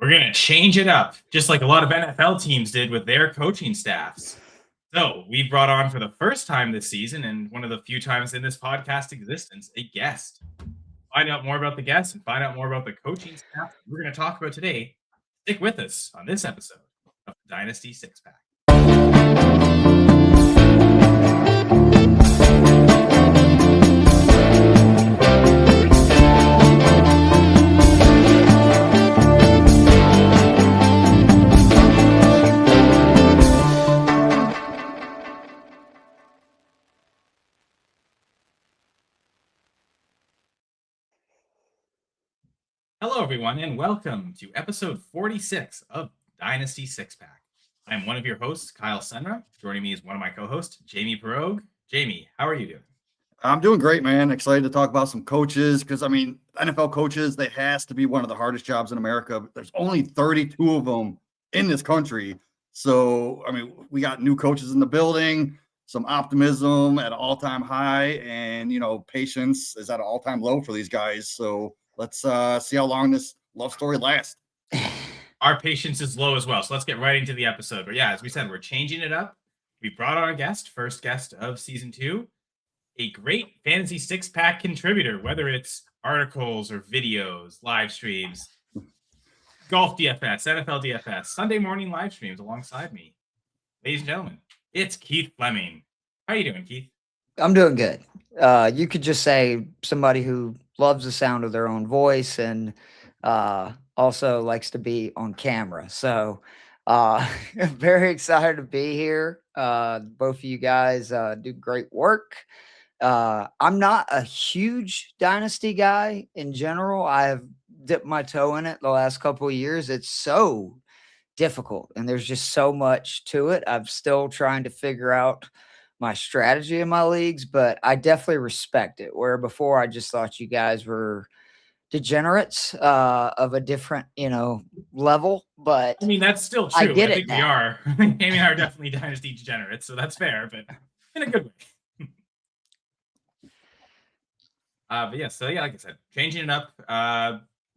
We're going to change it up, just like a lot of NFL teams did with their coaching staffs. So we brought on for the first time this season, and one of the few times in this podcast existence, a guest. Find out more about the guest and find out more about the coaching staff we're going to talk about today. Stick with us on this episode of the Dynasty Six Pack. Hello, everyone, and welcome to episode 46 of Dynasty Six Pack. I'm one of your hosts, Kyle Senra. Joining me is one of my co-hosts, Jamie Perog. Jamie, how are you doing? I'm doing great, man. Excited to talk about some coaches because, NFL coaches, they has to be one of the hardest jobs in America. There's only 32 of them in this country. So, we got new coaches in the building, some optimism at an all-time high, and, patience is at an all-time low for these guys. So let's see how long this love story lasts. Our patience is low as well, so let's get right into the episode. But yeah, as we said, we're changing it up. We brought on a guest, first guest of season 2, a great fantasy six-pack contributor, whether it's articles or videos, live streams, golf DFS, NFL DFS, Sunday morning live streams alongside me. Ladies and gentlemen, it's Keith Flemming. How are you doing, Keith? I'm doing good. You could just say somebody who loves the sound of their own voice and also likes to be on camera. So very excited to be here. Both of you guys do great work. I'm not a huge Dynasty guy in general. I have dipped my toe in it the last couple of years. It's so difficult and there's just so much to it. I'm still trying to figure out my strategy in my leagues, but I definitely respect it. Where before I just thought you guys were degenerates of a different, level. But that's still true. I think we are. Amy and I are definitely Dynasty degenerates, so that's fair, but in a good way. Like I said, changing it up.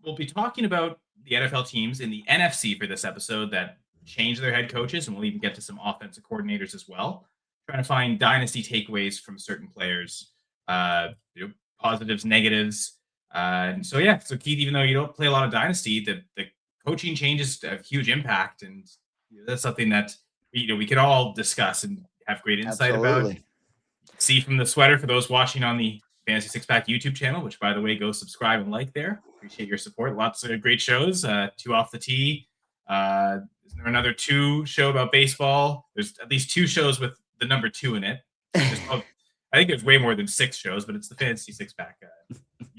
We'll be talking about the NFL teams in the NFC for this episode that changed their head coaches, and we'll even get to some offensive coordinators as well. Trying to find Dynasty takeaways from certain players, positives, negatives. So Keith, even though you don't play a lot of Dynasty, the coaching changes have huge impact, and that's something that we could all discuss and have great insight about. See from the sweater for those watching on the Fantasy Six Pack YouTube channel, which, by the way, go subscribe and like there. Appreciate your support. Lots of great shows. 2 Off the Tee. Isn't there another 2 show about baseball? There's at least 2 shows with the number 2 in it. I think there's way more than 6 shows, but it's the Fantasy Six Pack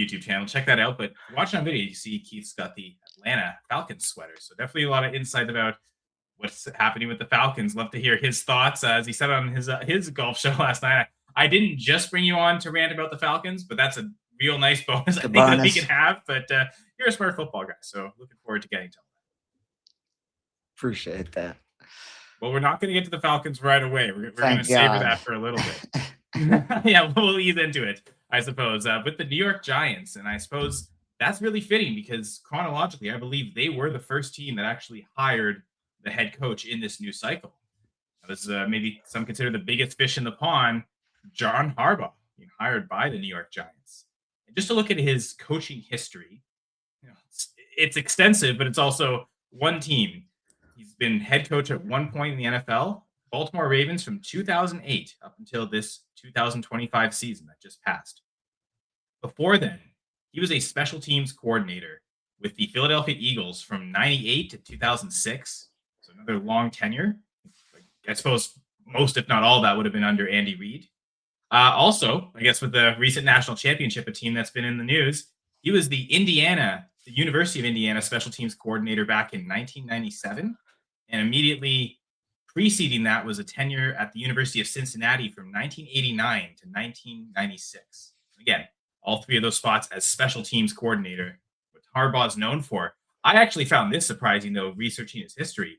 YouTube channel. Check that out. But watching on video, you see Keith's got the Atlanta Falcons sweater. So definitely a lot of insight about what's happening with the Falcons. Love to hear his thoughts. As he said on his golf show last night, I didn't just bring you on to rant about the Falcons, but that's a real nice bonus that we can have. But you're a smart football guy, so looking forward to getting to that. Appreciate that. Well, we're not going to get to the Falcons right away. We're going to savor that for a little bit. Yeah, we'll ease into it, I suppose, with the New York Giants. And I suppose that's really fitting because chronologically, I believe they were the first team that actually hired the head coach in this new cycle. That was maybe some consider the biggest fish in the pond, John Harbaugh, being hired by the New York Giants. And just to look at his coaching history, it's extensive, but it's also one team. He's been head coach at one point in the NFL, Baltimore Ravens, from 2008 up until this 2025 season that just passed. Before then, he was a special teams coordinator with the Philadelphia Eagles from 98 to 2006. So another long tenure. I suppose most, if not all, that would have been under Andy Reid. Also, I guess with the recent national championship, a team that's been in the news, he was the University of Indiana special teams coordinator back in 1997. And immediately preceding that was a tenure at the University of Cincinnati from 1989 to 1996. Again, all 3 of those spots as special teams coordinator, what Harbaugh is known for. I actually found this surprising, though, researching his history.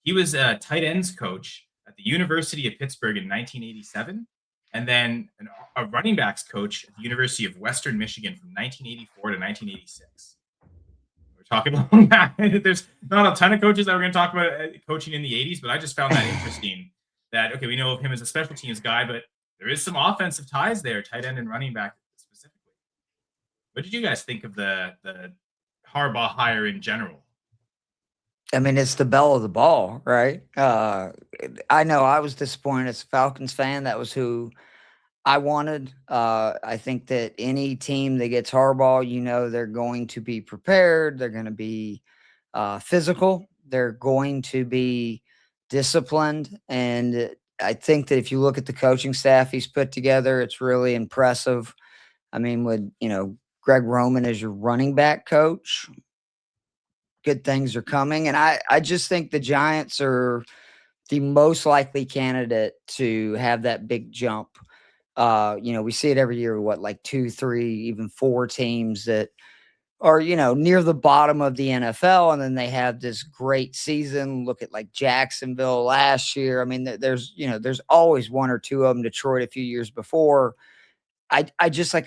He was a tight ends coach at the University of Pittsburgh in 1987, and then a running backs coach at the University of Western Michigan from 1984 to 1986. We're talking along that. There's not a ton of coaches that we're going to talk about coaching in the 80s, but I just found that interesting that, okay, we know of him as a special teams guy, but there is some offensive ties there, tight end and running back specifically. What did you guys think of the Harbaugh hire in general? I mean, it's the belle of the ball, right? I know I was disappointed as a Falcons fan. That was who I wanted. I think that any team that gets Harbaugh, they're going to be prepared. They're going to be physical. They're going to be disciplined. And I think that if you look at the coaching staff he's put together, it's really impressive. I mean, with, Greg Roman as your running back coach, good things are coming. And I just think the Giants are the most likely candidate to have that big jump. We see it every year, like 2, 3, even 4 teams that are, near the bottom of the NFL. And then they have this great season. Look at like Jacksonville last year. I mean, there's always 1 or 2 of them, Detroit a few years before. I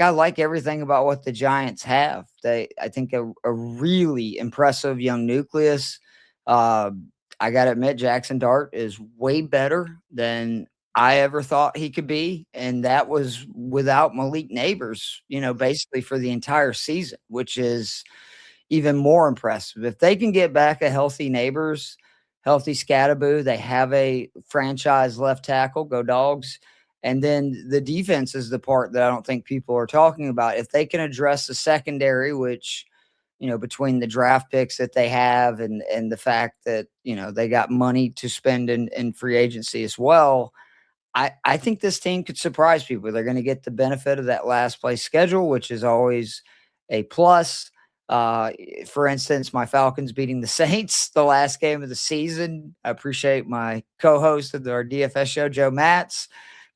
like everything about what the Giants have. I think a really impressive young nucleus. I got to admit, Jaxson Dart is way better than I ever thought he could be. And that was without Malik Nabers, basically for the entire season, which is even more impressive. If they can get back a healthy Nabers, healthy Scatterboo, they have a franchise left tackle, go Dogs. And then the defense is the part that I don't think people are talking about. If they can address the secondary, which, between the draft picks that they have and the fact that, they got money to spend in free agency as well, I think this team could surprise people. They're going to get the benefit of that last place schedule, which is always a plus. For instance, my Falcons beating the Saints the last game of the season. I appreciate my co-host of our DFS show, Joe Matz,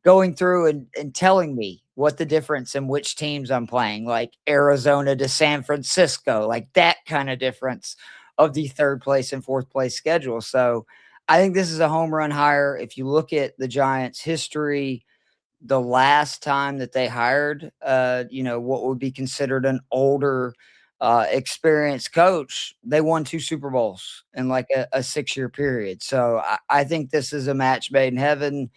going through and telling me what the difference in which teams I'm playing, like Arizona to San Francisco, like that kind of difference of the 3rd place and 4th place schedule. So I think this is a home run hire. If you look at the Giants' history, the last time that they hired, what would be considered an older, experienced coach, they won 2 Super Bowls in like a 6-year period. So I think this is a match made in heaven.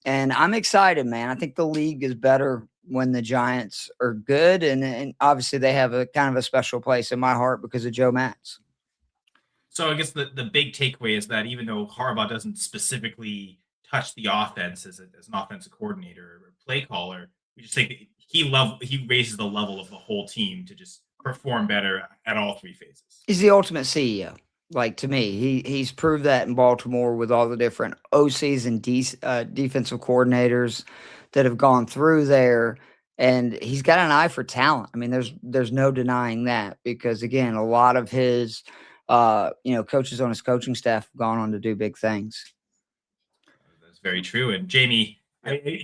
And I'm excited, man. I think the league is better when the Giants are good. And obviously they have a kind of a special place in my heart because of Joe Matz. So I guess the big takeaway is that even though Harbaugh doesn't specifically touch the offense as an offensive coordinator or play caller, we just think that he raises the level of the whole team to just perform better at all 3 phases. He's the ultimate CEO. Like, to me, he's proved that in Baltimore with all the different OCs and defensive coordinators that have gone through there. And he's got an eye for talent. I mean, there's no denying that because, again, a lot of his, coaches on his coaching staff have gone on to do big things. That's very true. And Jamie,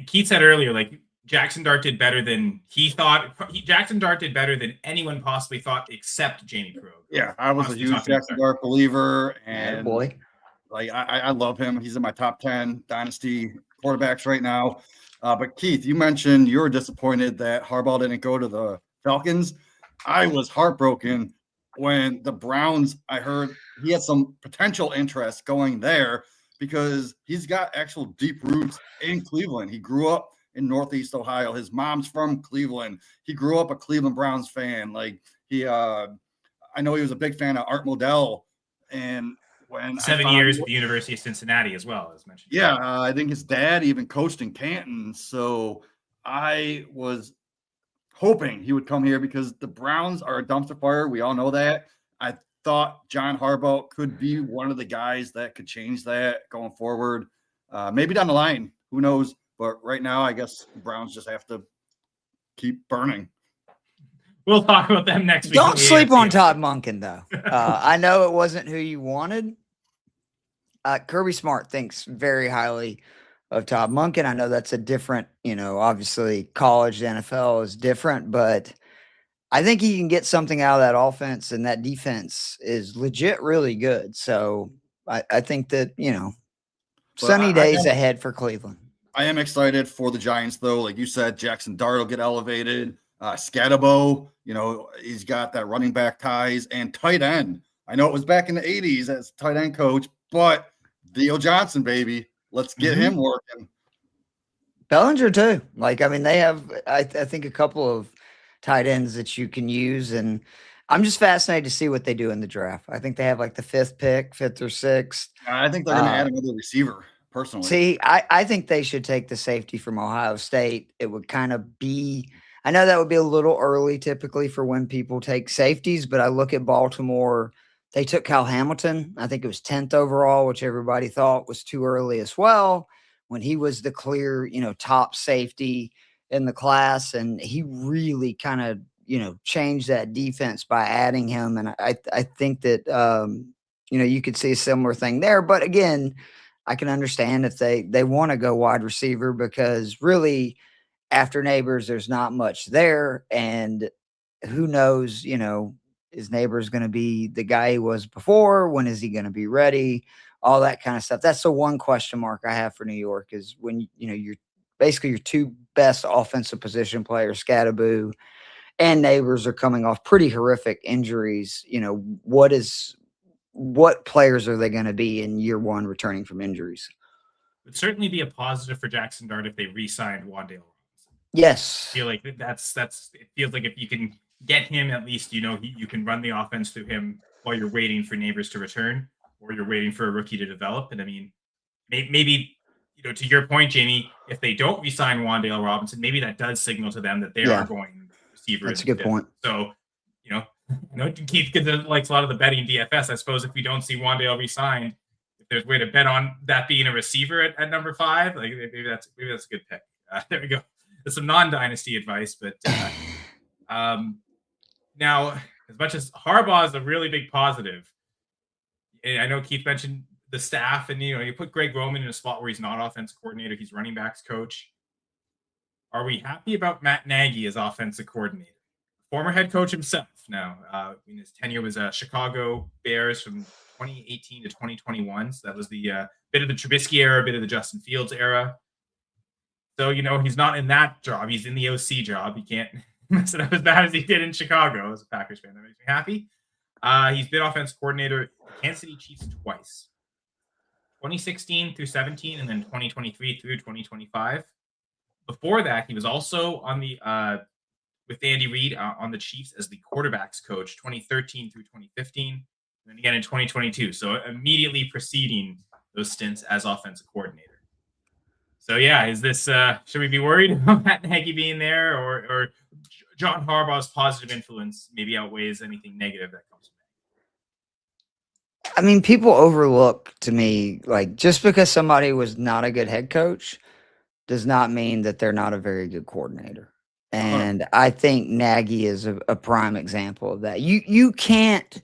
Keith said earlier, like, Jaxson Dart did better than he thought. Jaxson Dart did better than anyone possibly thought, except Jamie Perog. Yeah, I was a huge Jaxson Dart believer, and boy, like I love him. He's in my top 10 dynasty quarterbacks right now. But Keith, you mentioned you were disappointed that Harbaugh didn't go to the Falcons. I was heartbroken when the Browns. I heard he had some potential interest going there because he's got actual deep roots in Cleveland. He grew up in Northeast Ohio. His mom's from Cleveland. He grew up a Cleveland Browns fan. Like I know he was a big fan of Art Modell. And when 7 years with the University of Cincinnati as well, as mentioned. Yeah, I think his dad even coached in Canton. So I was hoping he would come here because the Browns are a dumpster fire. We all know that. I thought John Harbaugh could be one of the guys that could change that going forward. Maybe down the line. Who knows? But right now, I guess the Browns just have to keep burning. We'll talk about them next week. Don't sleep on Todd Monken, though. I know it wasn't who you wanted. Kirby Smart thinks very highly of Todd Monken. I know that's a different, obviously college to NFL is different, but I think he can get something out of that offense, and that defense is legit really good. So I think that, sunny days ahead for Cleveland. I am excited for the Giants, though. Like you said, Jaxson Dart will get elevated. Scatterbo, he's got that running back ties and tight end. I know it was back in the 80s as tight end coach, but Theo Johnson, baby, let's get him working. Bellinger too. They have, I think, a couple of tight ends that you can use, and I'm just fascinated to see what they do in the draft. I think they have the 5th pick, 5th or 6th. I think they're going to add another receiver, personally. See, I think they should take the safety from Ohio State. It would kind of be, I know that would be a little early typically for when people take safeties, but I look at Baltimore. They took Kyle Hamilton. I think it was 10th overall, which everybody thought was too early as well, when he was the clear, top safety in the class. And he really kind of, changed that defense by adding him. And I think that, you could see a similar thing there. But again, I can understand if they want to go wide receiver, because really after Nabers, there's not much there. And who knows, is Nabers going to be the guy he was before? When is he going to be ready? All that kind of stuff. That's the one question mark I have for New York, is when, you're basically your 2 best offensive position players, Scatterbo and Nabers, are coming off pretty horrific injuries. What players are they going to be in year 1 returning from injuries? It would certainly be a positive for Jaxson Dart if they re-signed Wan'Dale Robinson. Yes. I feel like that's it feels like if you can get him, at least you can run the offense through him while you're waiting for Nabers to return, or you're waiting for a rookie to develop. And I mean, maybe to your point, Jamie, if they don't re-sign Wan'Dale Robinson, maybe that does signal to them that they are going receiver. That's a good point. So Keith likes a lot of the betting DFS. I suppose if we don't see Wan'Dale re-signed, if there's a way to bet on that being a receiver at number 5, maybe that's a good pick. There we go. There's some non-dynasty advice, but now, as much as Harbaugh is a really big positive, and I know Keith mentioned the staff, and you put Greg Roman in a spot where he's not offensive coordinator, he's running backs coach. Are we happy about Matt Nagy as offensive coordinator? Former head coach himself. Now, his tenure was Chicago Bears from 2018 to 2021. So that was the bit of the Trubisky era, a bit of the Justin Fields era. So, he's not in that job. He's in the OC job. He can't mess it up as bad as he did in Chicago as a Packers fan. That makes me happy. He's been offensive coordinator at Kansas City Chiefs twice. 2016 through 17, and then 2023 through 2025. Before that, he was also on the with Andy Reid on the Chiefs as the quarterbacks coach, 2013 through 2015, and then again in 2022. So immediately preceding those stints as offensive coordinator. So yeah, is this should we be worried about Matt Nagy being there, or John Harbaugh's positive influence maybe outweighs anything negative that comes from it? I mean, people overlook, to me, just because somebody was not a good head coach does not mean that they're not a very good coordinator. And I think Nagy is a prime example of that. You can't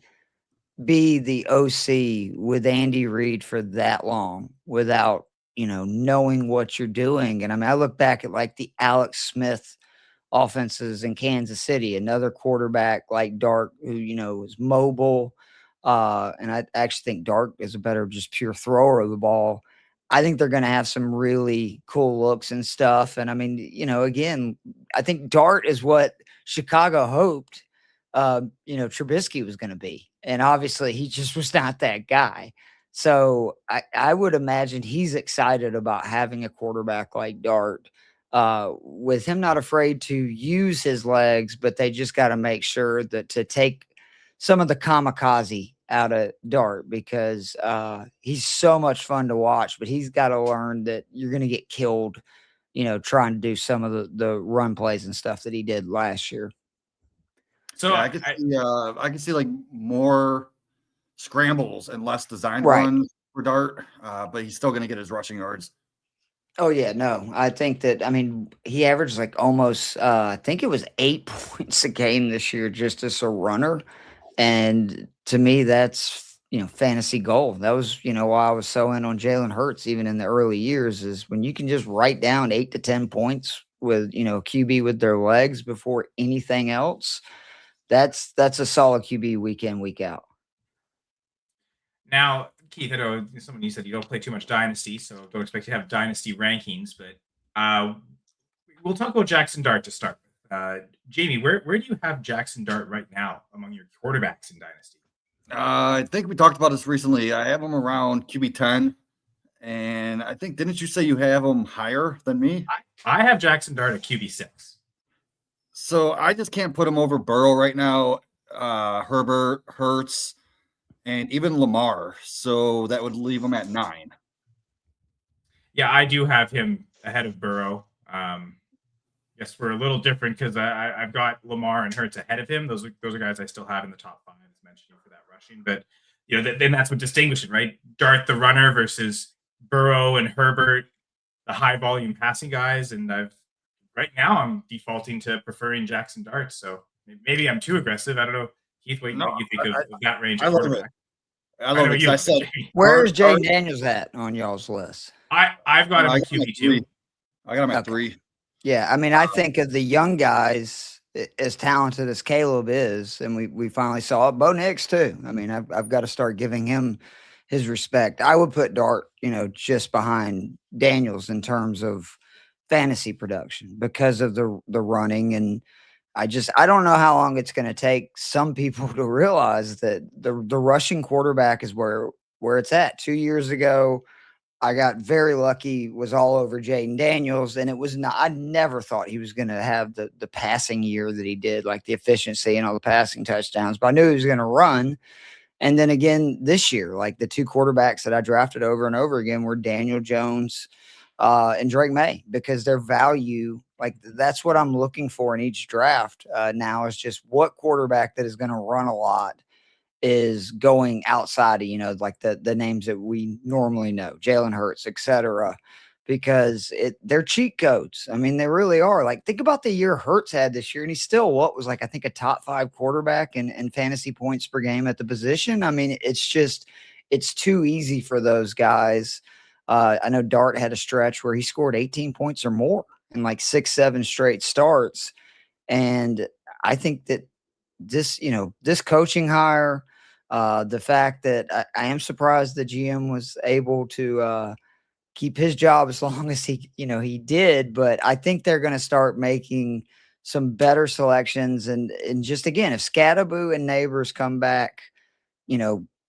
be the OC with Andy Reid for that long without, knowing what you're doing. And I mean, I look back at the Alex Smith offenses in Kansas City, another quarterback like Dart, who, is mobile. And I actually think Dart is a better just pure thrower of the ball. I think they're going to have some really cool looks and stuff. And I mean, again, I think Dart is what Chicago hoped, Trubisky was going to be. And obviously he just was not that guy. So I would imagine he's excited about having a quarterback like Dart, with him not afraid to use his legs, but they just got to make sure that to take some of the kamikaze out of Dart, because he's so much fun to watch, but he's got to learn that you're going to get killed, trying to do some of the run plays and stuff that he did last year. So yeah, I can see more scrambles and less design runs for Dart, but he's still going to get his rushing yards. Oh yeah, no, I think that, he averaged almost, I think it was 8 points a game this year just as a runner. And to me, that's, fantasy gold. That was, why I was so in on Jalen Hurts, even in the early years, is when you can just write down 8 to 10 points with, QB with their legs before anything else. That's a solid QB week in, week out. Now, Keith, I know someone you said you don't play too much Dynasty, so don't expect you to have Dynasty rankings, but we'll talk about Jaxson Dart to start with. Jamie, where do you have Jaxson Dart right now among your quarterbacks in Dynasty? I think we talked about this recently. I have him around QB 10, and I think, didn't you say you have him higher than me? I have Jaxson Dart at QB 6. So I just can't put him over Burrow right now, Herbert, Hurts, and even Lamar. So that would leave him at 9. Yeah, I do have him ahead of Burrow. Yes, we're a little different because I've got Lamar and Hurts ahead of him. Those are guys I still have in the top 5, as mentioned, for that rushing. But then that's what distinguishes it, right? Dart the runner versus Burrow and Herbert, the high volume passing guys. And right now I'm defaulting to preferring Jaxson Dart. So maybe I'm too aggressive. I don't know, Keith, what you think of that range? I love it. I love it. I said, where's Jaden Daniels at on y'all's list? I've got him at QB2. I got him at 3. Yeah, I mean, I think of the young guys, as talented as Caleb is, and we finally saw it. Bo Nix too. I mean, I've got to start giving him his respect. I would put Dart, just behind Daniels in terms of fantasy production because of the running, and I don't know how long it's going to take some people to realize that the rushing quarterback is where it's at. 2 years ago, I got very lucky, was all over Jaden Daniels, and it was not. I never thought he was going to have the passing year that he did, like the efficiency and all the passing touchdowns. But I knew he was going to run. And then again this year, like the 2 quarterbacks that I drafted over and over again were Daniel Jones and Drake May, because their value, like that's what I'm looking for in each draft now, is just what quarterback that is going to run a lot is going outside of, like the names that we normally know, Jalen Hurts, etc., because they're cheat codes. I mean, they really are. Like, think about the year Hurts had this year, and he's still I think a top 5 quarterback in fantasy points per game at the position. I mean, it's too easy for those guys. I know Dart had a stretch where he scored 18 points or more in like 6-7 straight starts. And I think that this coaching hire, the fact that I am surprised the GM was able to keep his job as long as he did, but I think they're going to start making some better selections. And just, again, if Scatterboo and Nabers come back,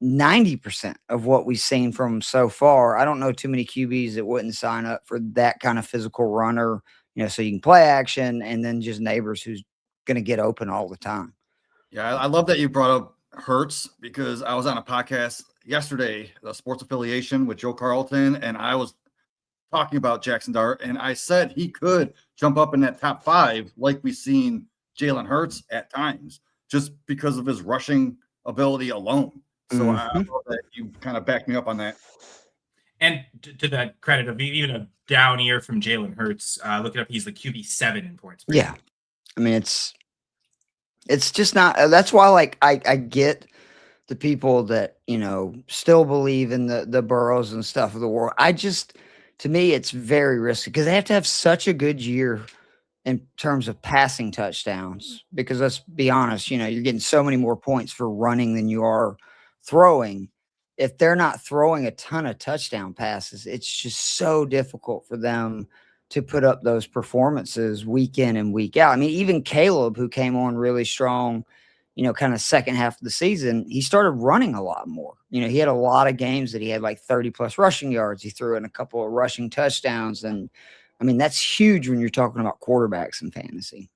90% of what we've seen from them so far, I don't know too many QBs that wouldn't sign up for that kind of physical runner, so you can play action, and then just Nabers who's going to get open all the time. Yeah, I love that you brought up Hurts, because I was on a podcast yesterday, the Sports Affiliation with Joe Carlton, and I was talking about Jaxson Dart, and I said he could jump up in that top 5 like we've seen Jalen Hurts at times, just because of his rushing ability alone. So I love that you kind of backed me up on that. And to that credit of even a down year from Jalen Hurts, look it up, he's the QB7 in points. Yeah. I mean, it's just not. That's why, like, I get the people that still believe in the Burrows and stuff of the world. To me, it's very risky because they have to have such a good year in terms of passing touchdowns. Because let's be honest, you're getting so many more points for running than you are throwing. If they're not throwing a ton of touchdown passes, it's just so difficult for them to put up those performances week in and week out. I mean, even Caleb, who came on really strong, kind of second half of the season, he started running a lot more. He had a lot of games that he had like 30+ rushing yards. He threw in a couple of rushing touchdowns. And I mean, that's huge when you're talking about quarterbacks in fantasy.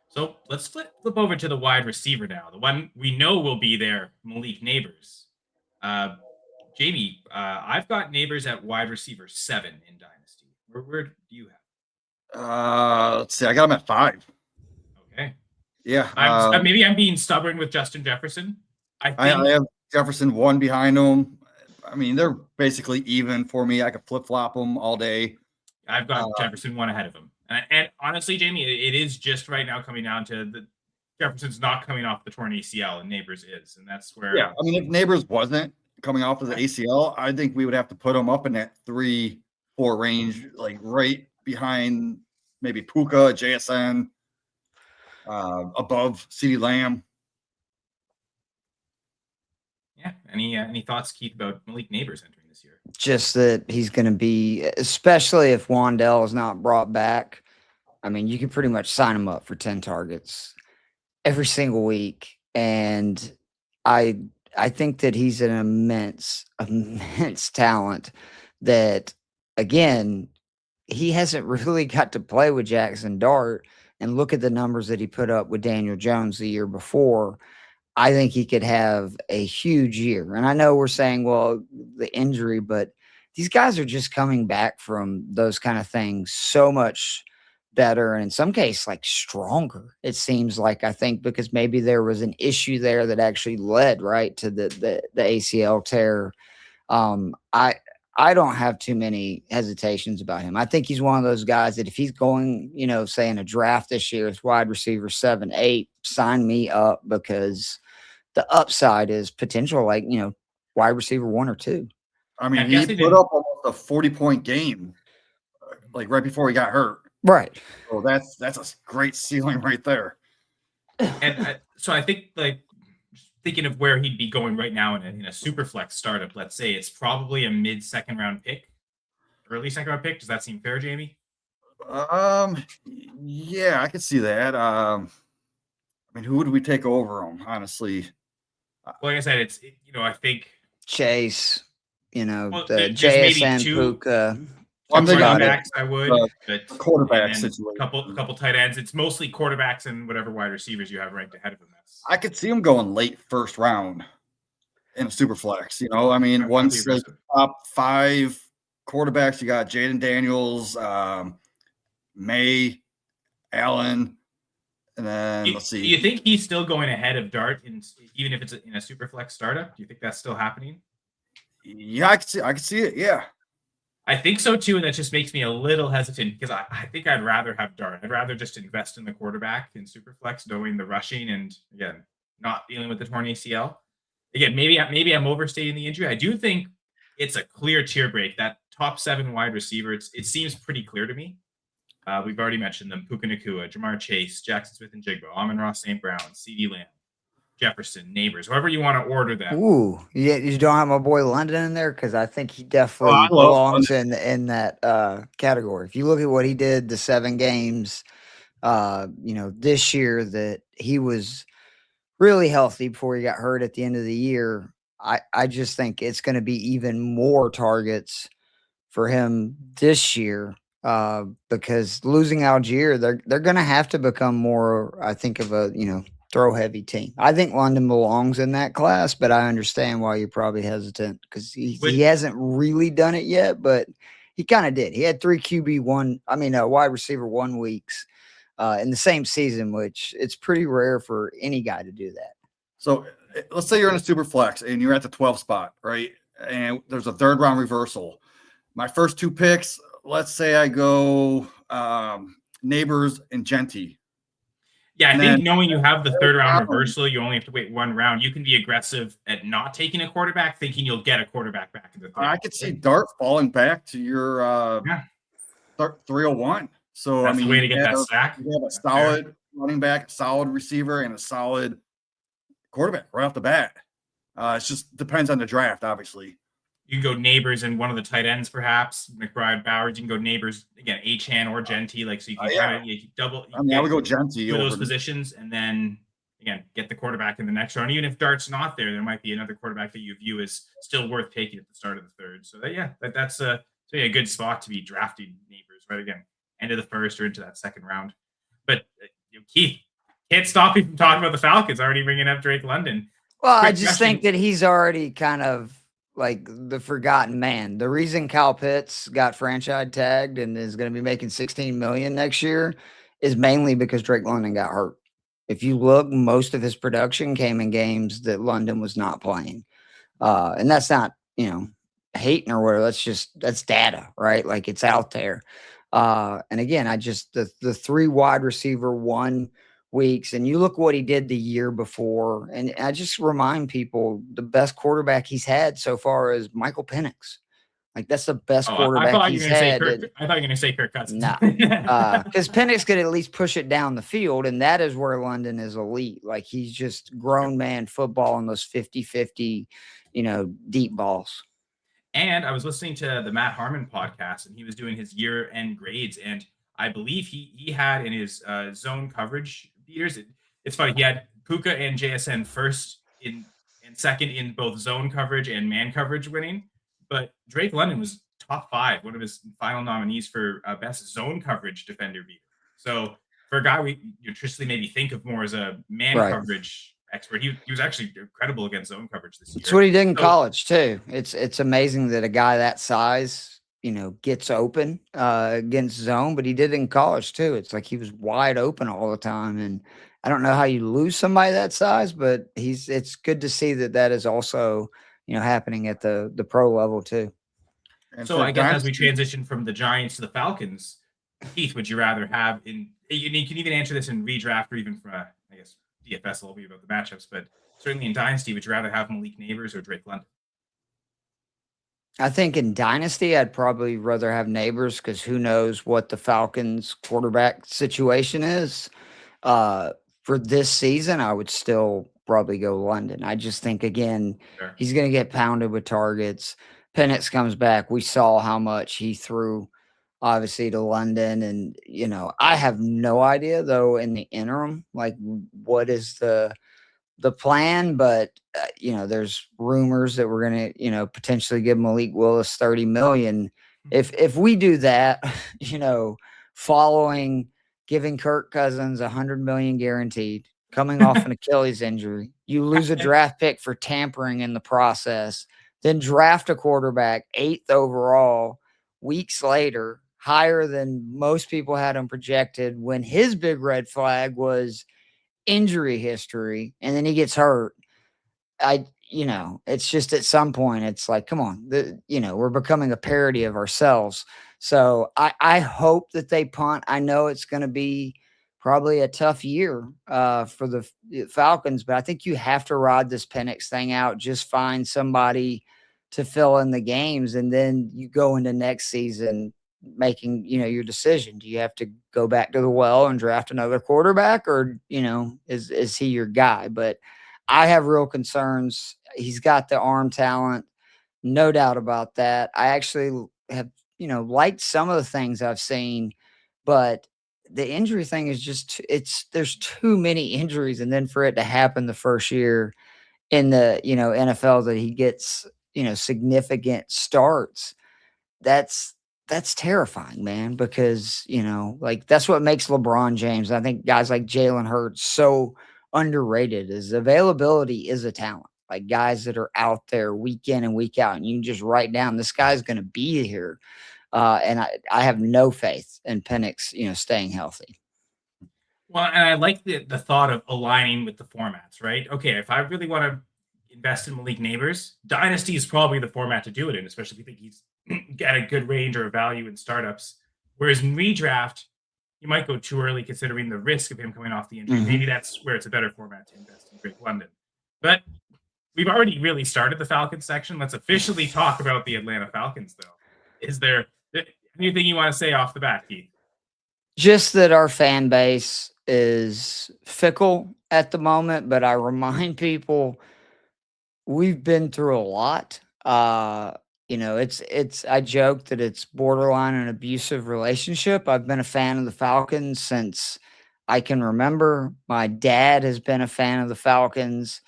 So let's flip over to the wide receiver now. The one we know will be there, Malik Nabers. Jamie, I've got Nabers at wide receiver 7 in Dynasty. Where do you have? Let's see. I got him at 5. Okay. Yeah. Maybe I'm being stubborn with Justin Jefferson. I have Jefferson 1 behind him. I mean, they're basically even for me. I could flip-flop them all day. I've got Jefferson 1 ahead of him. And honestly, Jamie, it is just right now coming down to the Jefferson's not coming off the torn ACL and Nabers is. And that's where. Yeah. I mean, if Nabers wasn't coming off of the ACL, I think we would have to put him up in that 3-4 range, like right behind maybe Puka, JSN, above CeeDee Lamb. Yeah. Any thoughts, Keith, about Malik Nabers entering this year? Just that he's going to be, especially if Wandell is not brought back. I mean, you can pretty much sign him up for 10 targets every single week. And I think that he's an immense talent that, again, he hasn't really got to play with Jaxson Dart, and look at the numbers that he put up with Daniel Jones the year before. I think he could have a huge year. And I know we're saying, well, the injury, but these guys are just coming back from those kind of things so much better, and in some cases, like, stronger. It seems like, I think, because maybe there was an issue there that actually led right to the ACL tear. I don't have too many hesitations about him. I think he's one of those guys that if he's going, say in a draft this year as wide receiver 7, 8, sign me up, because the upside is potential, like, wide receiver 1 or 2. I mean, he put up almost a 40-point game, like right before he got hurt. Right. So that's a great ceiling right there. And so I think, like, thinking of where he'd be going right now in a super flex startup, let's say it's probably a mid second round pick, early second round pick. Does that seem fair, Jamie? Yeah, I could see that. I mean, who would we take over him, honestly? Well, like I said, I think Chase, the JSN Puka. I'm thinking backs, I would, but quarterback situation. Couple tight ends. It's mostly quarterbacks and whatever wide receivers you have ranked ahead of them. I could see him going late first round in a super flex. I mean, once like top 5 quarterbacks, you got Jaden Daniels, May, Allen, and then let's see. Do you think he's still going ahead of Dart, even if it's in a super flex startup? Do you think that's still happening? Yeah, I could see it. Yeah. I think so too, and that just makes me a little hesitant because I think I'd rather have Dart. I'd rather just invest in the quarterback in Superflex, knowing the rushing and, again, not dealing with the torn ACL. Again, maybe I'm overstating the injury. I do think it's a clear tier break. That top 7 wide receiver, it seems pretty clear to me. We've already mentioned them: Puka Nacua, Jamar Chase, Jackson Smith and Jigbo, Amon-Ra St. Brown, CeeDee Lamb, Jefferson, Nabers, however you want to order them. Ooh, yeah, you don't have my boy London in there, because I think he definitely belongs in that category. If you look at what he did the 7 games, this year, that he was really healthy before he got hurt at the end of the year. I just think it's going to be even more targets for him this year, because losing Algier, they're going to have to become more, I think, of a throw heavy team. I think London belongs in that class, but I understand why you're probably hesitant, because he hasn't really done it yet, but he kind of did. He had 3 wide receiver 1 weeks in the same season, which it's pretty rare for any guy to do that. So let's say you're in a super flex and you're at the 12 spot, right? And there's a 3rd round reversal. My first 2 picks, let's say I go Nabers and Genty. Yeah, I think knowing you have the 3rd round reversal, you only have to wait 1 round. You can be aggressive at not taking a quarterback, thinking you'll get a quarterback back in the 3rd. I could see Dart falling back to your 301. So that's the way to get that stack. You have a solid running back, a solid receiver, and a solid quarterback right off the bat. It just depends on the draft, obviously. You can go Nabers and one of the tight ends, perhaps McBride, Bowers. You can go Nabers again, Achane or Genty, so you can kind of double. I would go Genty over those positions, and then again get the quarterback in the next round. Even if Dart's not there might be another quarterback that you view as still worth taking at the start of the 3rd. So that's a good spot to be drafting Nabers, right? Again, end of the 1st or into that 2nd round. But Keith, can't stop you from talking about the Falcons. Already bringing up Drake London. Well, I just think that he's already kind of like the forgotten man. The reason Kyle Pitts got franchise tagged and is going to be making $16 million next year is mainly because Drake London got hurt. If you look, most of his production came in games that London was not playing. And that's not, hating or whatever. That's data, right? Like, it's out there. And again, the 3 wide receiver 1 weeks, and you look what he did the year before, and I just remind people the best quarterback he's had so far is Michael Penix. Like, that's the best quarterback he's had. I thought you were going to say Kirk Cousins. No, because Penix could at least push it down the field, and that is where London is elite. Like, he's just grown man football in those 50-50, deep balls. And I was listening to the Matt Harmon podcast, and he was doing his year-end grades, and I believe he had in his zone coverage beaters. It's funny. He had Puka and JSN first and second in both zone coverage and man coverage winning. But Drake London was top 5, one of his final nominees for best zone coverage defender beater. So for a guy we traditionally maybe think of more as a man coverage expert, he was actually incredible against zone coverage this year. It's what he did in college too. It's amazing that a guy that size, gets open against zone, but he did it in college too. It's like he was wide open all the time, and I don't know how you lose somebody that size, but it's good to see that is also happening at the pro level too. And so I guess as we transition from the Giants to the Falcons, Keith, would you rather have you can even answer this in redraft or even from I guess DFS a little bit about the matchups, but certainly in Dynasty, would you rather have Malik Nabers or Drake London? I think in Dynasty, I'd probably rather have Nabers because who knows what the Falcons quarterback situation is. For this season, I would still probably go London. I just think, again, he's going to get pounded with targets. Penix comes back. We saw how much he threw, obviously, to London. And, I have no idea, though, in the interim, like, what is the plan, but there's rumors that we're going to potentially give Malik Willis $30 million. If we do that, following giving Kirk Cousins $100 million guaranteed, coming off an Achilles injury, you lose a draft pick for tampering in the process, then draft a quarterback 8th overall weeks later, higher than most people had him projected, when his big red flag was injury history, and then he gets hurt. It's just at some point it's like, come on, we're becoming a parody of ourselves. So I hope that they punt. I know it's going to be probably a tough year for the Falcons, but I think you have to ride this Penix thing out. Just find somebody to fill in the games, and then you go into next season making your decision. Do you have to go back to the well and draft another quarterback, or is he your guy? But I have real concerns. He's got the arm talent, no doubt about that. I actually have liked some of the things I've seen, but the injury thing is just there's too many injuries, and then for it to happen the first year in the NFL that he gets significant starts, that's terrifying, man, because, that's what makes LeBron James. I think guys like Jalen Hurts so underrated. Is availability is a talent. Like guys that are out there week in and week out, and you can just write down this guy's going to be here. And I have no faith in Penix, staying healthy. Well, and I like the thought of aligning with the formats, right? Okay, if I really want to invest in Malik Nabers, Dynasty is probably the format to do it in, especially if you think he's got a good range or a value in startups. Whereas in redraft, you might go too early considering the risk of him coming off the injury. Mm-hmm. Maybe that's where it's a better format to invest in Drake London. But we've already really started the Falcons section. Let's officially talk about the Atlanta Falcons, though. Is there anything you want to say off the bat, Keith? Just that our fan base is fickle at the moment, but I remind people we've been through a lot. I joke that it's borderline an abusive relationship. I've been a fan of the Falcons since I can remember. My dad has been a fan of the Falcons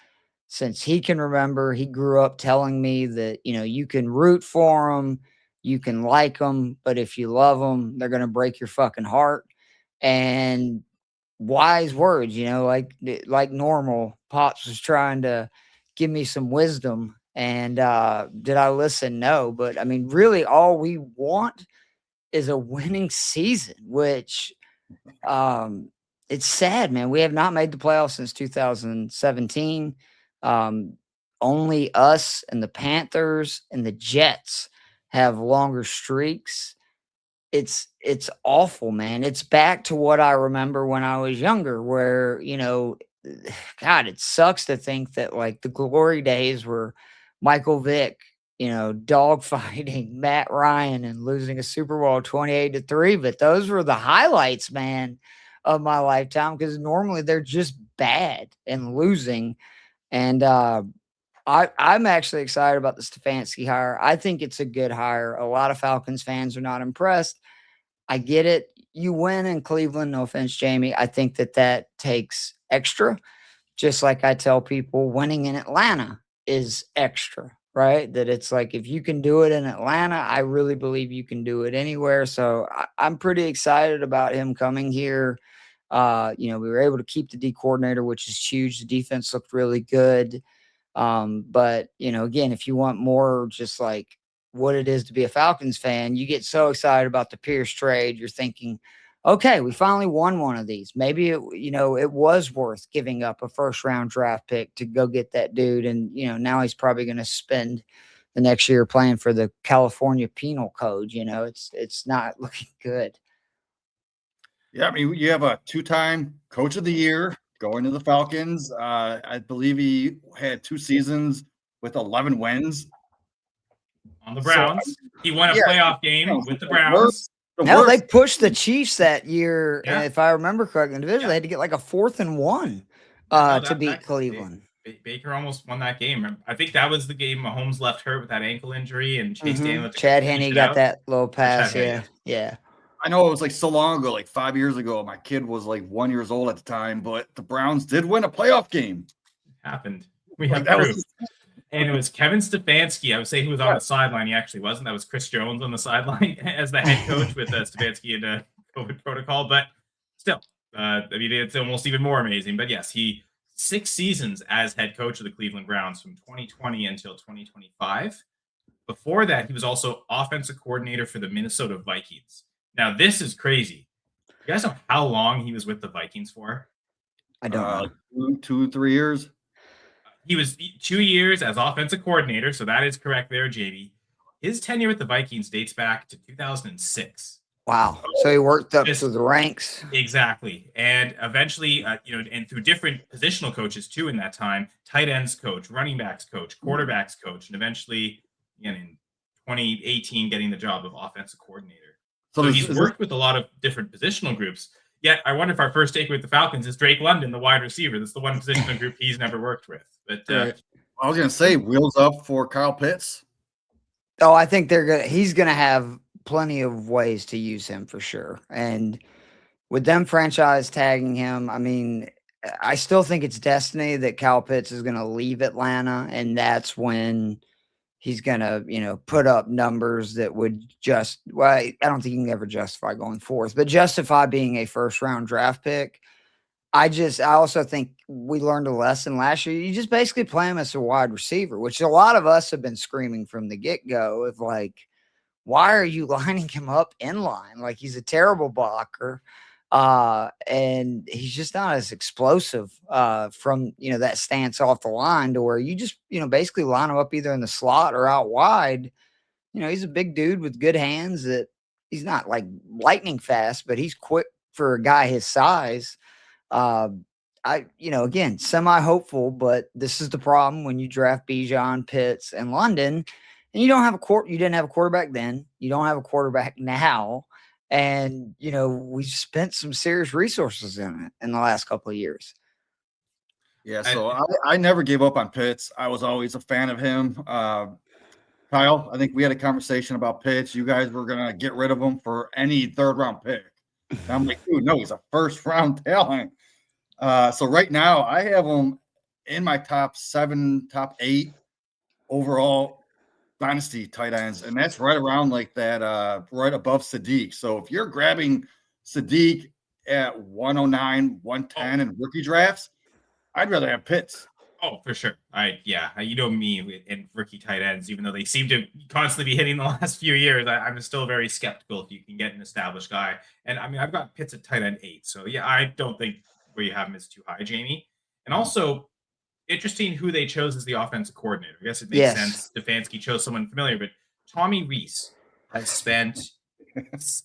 since he can remember. He grew up telling me that, you can root for them, you can like them, but if you love them, they're going to break your fucking heart. And wise words, like normal. Pops was trying to give me some wisdom. And did I listen? No. But I mean, really all we want is a winning season, which it's sad, man. We have not made the playoffs since 2017. Only us and the Panthers and the Jets have longer streaks. It's awful, man. It's back to what I remember when I was younger, where, God, it sucks to think that like the glory days were Michael Vick, dogfighting Matt Ryan and losing a Super Bowl 28-3. But those were the highlights, man, of my lifetime, because normally they're just bad and losing. And I'm actually excited about the Stefanski hire. I think it's a good hire. A lot of Falcons fans are not impressed. I get it. You win in Cleveland, no offense, Jamie. I think that takes extra. Just like I tell people, winning in Atlanta is extra, right? That it's like, if you can do it in Atlanta, I really believe you can do it anywhere. So I'm pretty excited about him coming here. We were able to keep the D coordinator, which is huge. The defense looked really good. But again, if you want more just like what it is to be a Falcons fan, you get so excited about the Pierce trade. You're thinking, okay, we finally won one of these. Maybe it was worth giving up a first round draft pick to go get that dude. And, now he's probably going to spend the next year playing for the California Penal Code. It's not looking good. Yeah, I mean, you have a 2-time Coach of the Year going to the Falcons. I believe he had 2 seasons with 11 wins. On the Browns. So, he won a playoff game with the Browns. They pushed the Chiefs that year. Yeah. And if I remember correctly, in the division, they had to get like a 4th and 1 to beat Cleveland. Baker almost won that game. I think that was the game Mahomes left hurt with that ankle injury, and Chase Daniel. Chad Henne got that little pass. Yeah. I know it was like so long ago, like 5 years ago. My kid was like 1 year old at the time, but the Browns did win a playoff game. It happened. We have proof. And it was Kevin Stefanski. I would say he was on the sideline. He actually wasn't. That was Chris Jones on the sideline as the head coach with Stefanski and COVID protocol. But still, it's almost even more amazing. But yes, 6 seasons as head coach of the Cleveland Browns from 2020 until 2025. Before that, he was also offensive coordinator for the Minnesota Vikings. Now, this is crazy. You guys know how long he was with the Vikings for? I don't know. 2-3 years. He was 2 years as offensive coordinator, so that is correct there, JD. His tenure with the Vikings dates back to 2006. Wow. So he worked up through the ranks. Exactly. And eventually, and through different positional coaches too in that time, tight ends coach, running backs coach, quarterbacks coach, and eventually, in 2018, getting the job of offensive coordinator. So he's worked with a lot of different positional groups. Yet I wonder if our first takeaway with the Falcons is Drake London, the wide receiver. That's the one positional group he's never worked with. But I was going to say, wheels up for Kyle Pitts. Oh, I think he's going to have plenty of ways to use him for sure. And with them franchise tagging him, I mean, I still think it's destiny that Kyle Pitts is going to leave Atlanta, and that's when he's going to, put up numbers that would I don't think you can ever justify going 4th, but justify being a first-round draft pick. I also think we learned a lesson last year. You just basically play him as a wide receiver, which a lot of us have been screaming from the get-go of like, why are you lining him up in line? Like, he's a terrible blocker. And he's just not as explosive from that stance off the line to where you just basically line him up either in the slot or out wide. He's a big dude with good hands. That he's not like lightning fast, but he's quick for a guy his size. Again, semi hopeful, but this is the problem when you draft Bijan, Pitts, and London, and you don't have you didn't have a quarterback then. You don't have a quarterback now. And, we spent some serious resources in it in the last couple of years. Yeah, so I never gave up on Pitts. I was always a fan of him. Kyle, I think we had a conversation about Pitts. You guys were going to get rid of him for any 3rd-round pick. And I'm like, dude, no, he's a 1st-round talent. So right now, I have him in my top 7, top 8 overall Dynasty tight ends, and that's right around like that, right above Sadiq. So if you're grabbing Sadiq at 109, 110 in rookie drafts, I'd rather have Pitts. Oh, for sure. You know me in rookie tight ends, even though they seem to constantly be hitting the last few years, I'm still very skeptical if you can get an established guy. And I mean, I've got Pitts at tight end 8. So yeah, I don't think where you have him is too high, Jamie. And also, interesting who they chose as the offensive coordinator. I guess it makes sense. Stefanski chose someone familiar, but Tommy Rees has spent, so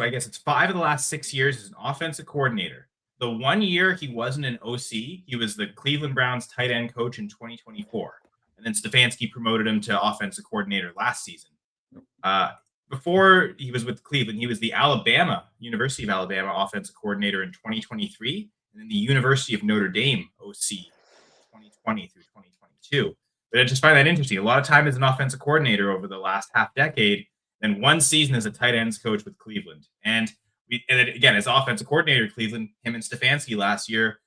I guess it's 5 of the last 6 years as an offensive coordinator. The 1 year he wasn't an OC, he was the Cleveland Browns tight end coach in 2024. And then Stefanski promoted him to offensive coordinator last season. Before he was with Cleveland, he was the University of Alabama offensive coordinator in 2023. And then the University of Notre Dame OC 2020 through 2022. But I just find that interesting. A lot of time as an offensive coordinator over the last half decade, then 1 season as a tight ends coach with Cleveland. And then again, as offensive coordinator at Cleveland, him and Stefanski last year,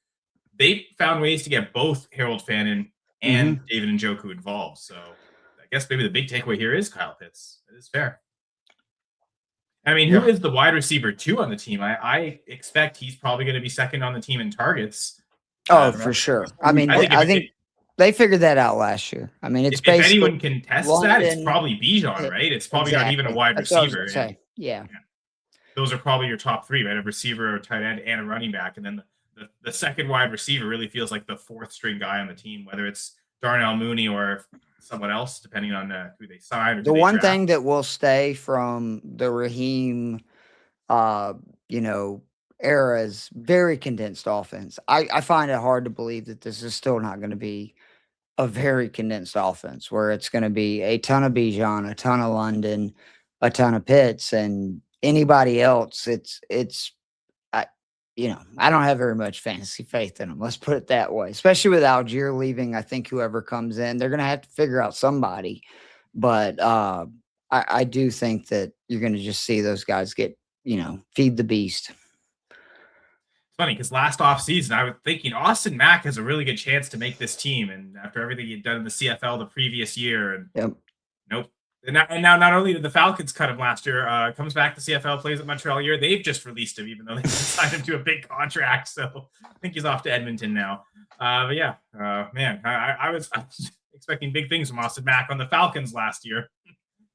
they found ways to get both Harold Fannin and David Njoku involved. So I guess maybe the big takeaway here is Kyle Pitts. It is fair. I mean, who is the wide receiver 2 on the team? I expect he's probably going to be second on the team in targets. Oh, for sure. I mean, I think they figured that out last year. I mean, it's basically, if anyone can test that, it's probably Bijan, right? It's probably not even a wide receiver. Yeah. Those are probably your top 3, right? A receiver, a tight end, and a running back. And then the second wide receiver really feels like the 4th string guy on the team, whether it's Darnell Mooney or someone else, depending on who they sign. Or the one thing that will stay from the Raheem, era is very condensed offense. I find it hard to believe that this is still not going to be a very condensed offense where it's going to be a ton of Bijan, a ton of London, a ton of Pitts, and anybody else. I don't have very much fantasy faith in them. Let's put it that way. Especially with Algier leaving, I think whoever comes in, they're going to have to figure out somebody. But I do think that you're going to just see those guys get, feed the beast. It's funny because last offseason, I was thinking Austin Mack has a really good chance to make this team. And after everything he'd done in the CFL the previous year, nope. And now not only did the Falcons cut him last year, comes back to CFL, plays at Montreal year. They've just released him, even though they signed him to a big contract. So I think he's off to Edmonton now. But yeah, man, I was expecting big things from Austin Mack on the Falcons last year.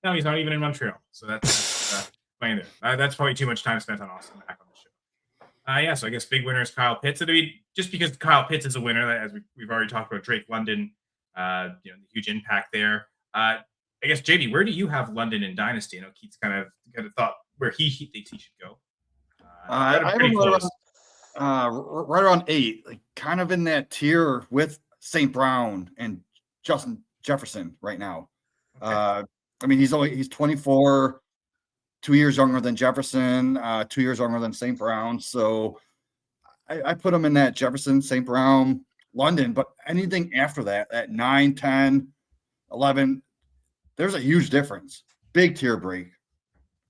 Now he's not even in Montreal. So that's playing there. That's probably too much time spent on Austin Mack on the show. So I guess big winner is Kyle Pitts. I mean, just because Kyle Pitts is a winner, as we've already talked about Drake London, the huge impact there. I guess, Jamie, where do you have London in Dynasty? I know Keith's kind of thought where he thinks he should go. I have him right around 8, like kind of in that tier with St. Brown and Justin Jefferson right now. Okay. I mean, he's 24, 2 years younger than Jefferson, 2 years younger than St. Brown. So I put him in that Jefferson, St. Brown, London. But anything after that, at 9, 10, 11, there's a huge difference. Big tier break.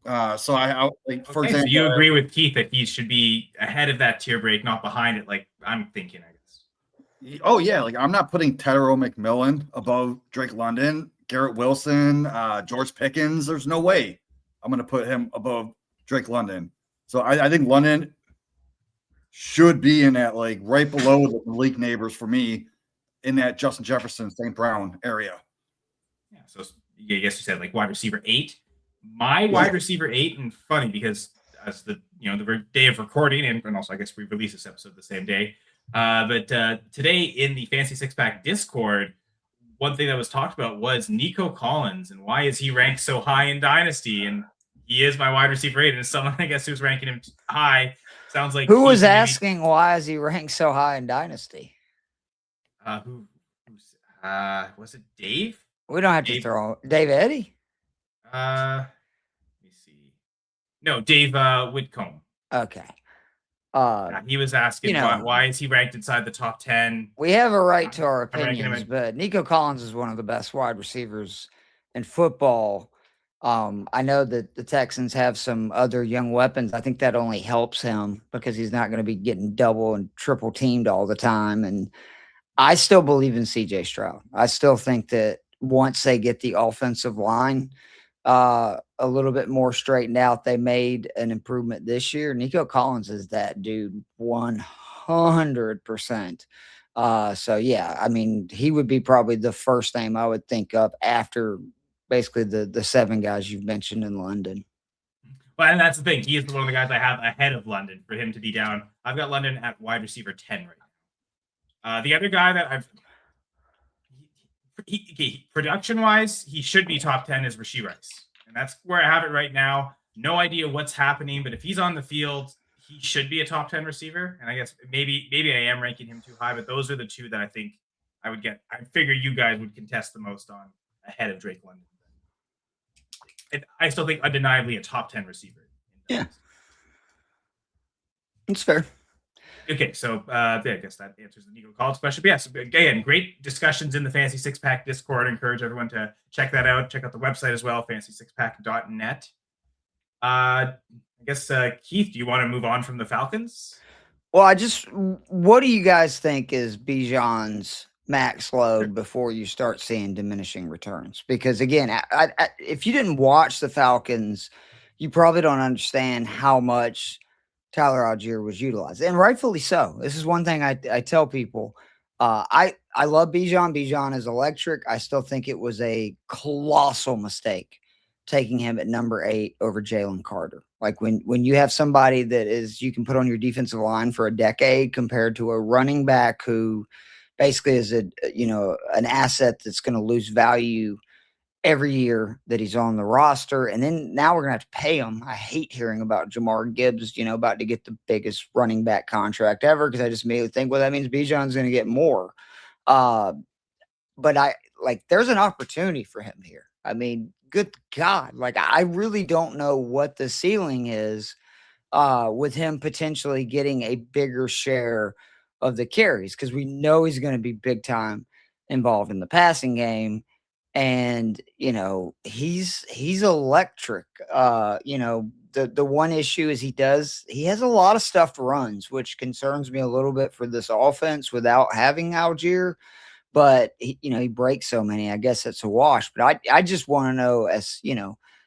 So I like, for example, so you agree with Keith that he should be ahead of that tier break, not behind it, like I'm thinking, I guess. Oh yeah, like I'm not putting Tedero McMillan above Drake London, Garrett Wilson, George Pickens. There's no way I'm going to put him above Drake London. So I think London should be in that, like, right below the Malik Nabers for me, in that Justin Jefferson, St. Brown area. Yeah, so I guess you said like wide receiver 8. My wide receiver 8, and funny because as the day of recording, and also I guess we release this episode the same day. But today in the Fancy Six Pack Discord, one thing that was talked about was Nico Collins and why is he ranked so high in Dynasty? And he is my wide receiver 8, and someone I guess who's ranking him high sounds like who was asking why is he ranked so high in Dynasty? Was it Dave? We don't have to throw Dave Eddy. Let me see. No, Dave Whitcomb. Okay. He was asking why is he ranked inside the top 10? We have a right to our opinions, but Nico Collins is one of the best wide receivers in football. I know that the Texans have some other young weapons. I think that only helps him because he's not going to be getting double and triple teamed all the time. And I still believe in CJ Stroud. I still think that once they get the offensive line a little bit more straightened out, they made an improvement this year. Nico Collins is that dude 100%. So yeah, I mean, he would be probably the first name I would think of after basically the 7 guys you've mentioned in London. Well, and that's the thing. He is one of the guys I have ahead of London for him to be down. I've got London at wide receiver 10 right now. The other guy that production-wise, he should be top 10 is Rashee Rice. And that's where I have it right now. No idea what's happening, but if he's on the field, he should be a top 10 receiver. And I guess maybe I am ranking him too high, but those are the 2 that I think I would get. I figure you guys would contest the most on ahead of Drake London. I still think undeniably a top 10 receiver. Yeah. It's fair. Okay, so I guess that answers the Nico Collins question. But yes, again, great discussions in the Fantasy Six Pack Discord. I encourage everyone to check that out. Check out the website as well, fantasysixpack.net. I guess, Keith, do you want to move on from the Falcons? Well, what do you guys think is Bijan's max load before you start seeing diminishing returns? Because again, if you didn't watch the Falcons, you probably don't understand how much Tyler Algier was utilized, and rightfully so. This is one thing I tell people. I love Bijan. Bijan is electric. I still think it was a colossal mistake taking him at number 8 over Jalen Carter. Like when you have somebody that is you can put on your defensive line for a decade compared to a running back who basically is an asset that's going to lose value every year that he's on the roster. And then now we're going to have to pay him. I hate hearing about Jamar Gibbs, about to get the biggest running back contract ever, because I just immediately think, well, that means Bijan's going to get more. But there's an opportunity for him here. I mean, good God, I really don't know what the ceiling is with him potentially getting a bigger share of the carries, because we know he's going to be big time involved in the passing game. And, he's electric. The one issue is he has a lot of stuffed runs, which concerns me a little bit for this offense without having Algier. But he breaks so many. I guess it's a wash. But I just want to know, as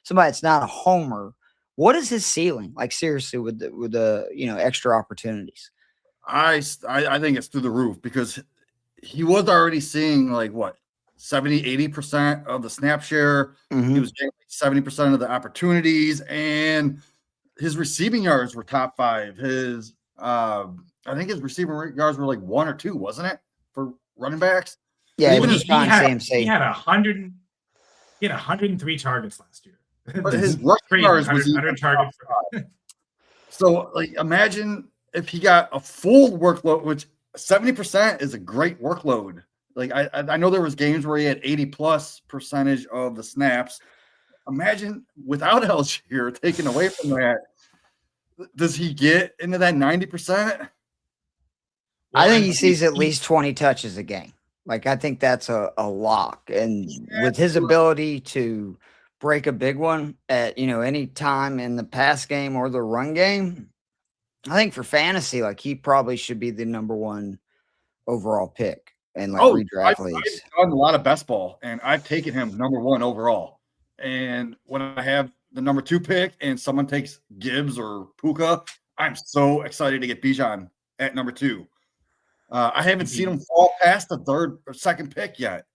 somebody that's not a homer, what is his ceiling? Like seriously, with the extra opportunities. I think it's through the roof, because he was already seeing 70-80% of the snap share. Mm-hmm. He was getting 70% of the opportunities, and his receiving yards were top 5. His I think his receiving yards were 1 or 2, wasn't it, for running backs? Yeah, he had 103 targets last year. But his rushing yards was 100 targets. So imagine if he got a full workload, which 70% is a great workload. I know there was games where he had 80+% of the snaps. Imagine without Algier taken away from that, does he get into that 90%? I think he sees at least 20 touches a game. I think that's a lock. And with his ability to break a big one at, any time in the pass game or the run game, I think for fantasy, he probably should be the number 1 overall pick. And redraft leagues. I've done a lot of best ball, and I've taken him number 1 overall. And when I have the number 2 pick and someone takes Gibbs or Puka, I'm so excited to get Bijan at number 2. I haven't seen him fall past the 3rd or 2nd pick yet.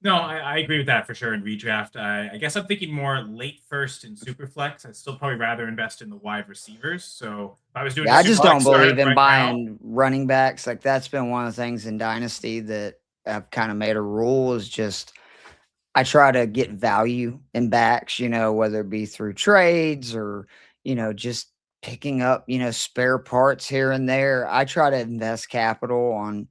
No, I agree with that for sure in redraft. I guess I'm thinking more late first in Superflex. I'd still probably rather invest in the wide receivers. So if I was doing, I just don't believe in buying running backs. That's been one of the things in Dynasty that I've kind of made a rule, is just I try to get value in backs, whether it be through trades or, just picking up, spare parts here and there. I try to invest capital on,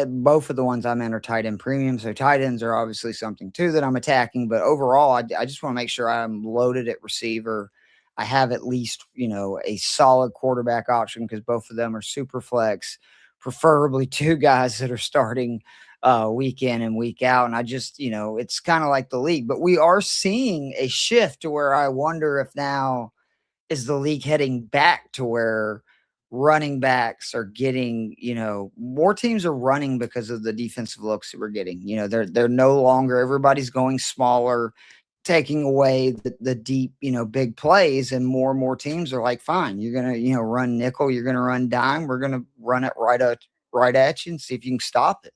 both of the ones I'm in are tight end premium. So tight ends are obviously something too that I'm attacking. But overall, I just want to make sure I'm loaded at receiver. I have at least, a solid quarterback option, because both of them are super flex, preferably 2 guys that are starting week in and week out. And I just, it's kind of like the league. But we are seeing a shift to where I wonder if now is the league heading back to where running backs are getting, more teams are running because of the defensive looks that we're getting. They're no longer, everybody's going smaller, taking away the deep, big plays, and more teams are like, fine, you're going to, run nickel, you're going to run dime, we're going to run it right at you and see if you can stop it.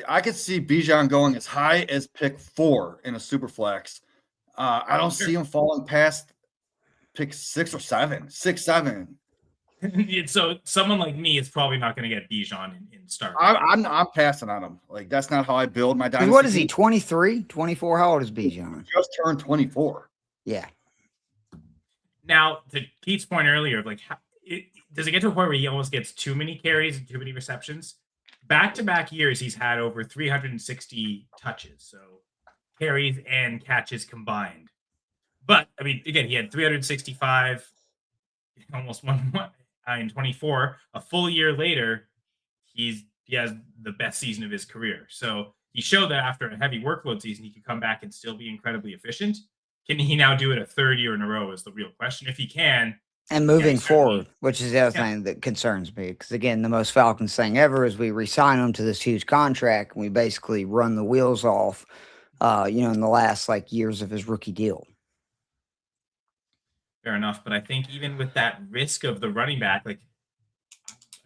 I could see Bijan going as high as pick 4 in a super flex. I don't see him falling past pick 6 or 7, 6, 7. So someone like me is probably not going to get Bijan in start. I'm passing on him. That's not how I build my dynasty. What is he, 23, 24? How old is Bijan? He just turned 24. Yeah. Now, to Keith's point earlier, does it get to a point where he almost gets too many carries and too many receptions? Back-to-back years, he's had over 360 touches, so carries and catches combined. But, again, he had 365, almost one in 24, a full year later, he has the best season of his career. So he showed that after a heavy workload season, he could come back and still be incredibly efficient. Can he now do it a third year in a row is the real question. If he can. And moving forward, which is the other thing that concerns me, because again, the most Falcons thing ever is we re-sign him to this huge contract and we basically run the wheels off, in the last years of his rookie deal. Fair enough, but I think even with that risk of the running back,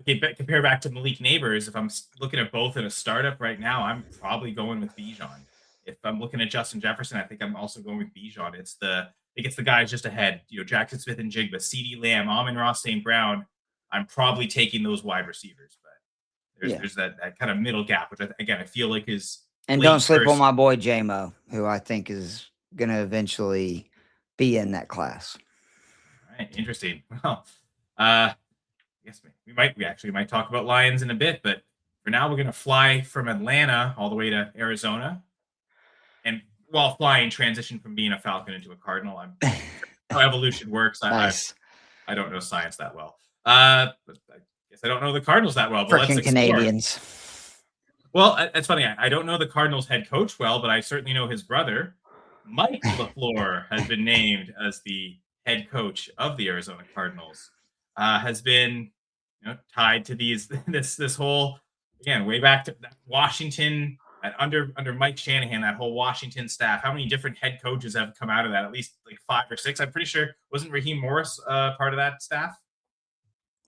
compare back to Malik Nabers. If I'm looking at both in a startup right now, I'm probably going with Bijan. If I'm looking at Justin Jefferson, I think I'm also going with Bijan. It's the guys just ahead. Jackson Smith and Jigba, CeeDee Lamb, Amon-Ra St. Brown. I'm probably taking those wide receivers, but there's that kind of middle gap, which I feel like is. And don't sleep on my boy J-Mo, who I think is going to eventually be in that class. All right, interesting. Well, I guess we actually might talk about Lions in a bit, but for now we're going to fly from Atlanta all the way to Arizona. And while flying, transition from being a Falcon into a Cardinal. How evolution works. Nice. I don't know science that well. I guess I don't know the Cardinals that well. But freaking Canadians. Well, it's funny. I don't know the Cardinals head coach well, but I certainly know his brother, Mike LaFleur, has been named as the head coach of the Arizona Cardinals. Has been tied to this whole, again, way back to Washington. Under Mike Shanahan, that whole Washington staff, how many different head coaches have come out of that? At least 5 or 6. I'm pretty sure. Wasn't Raheem Morris part of that staff?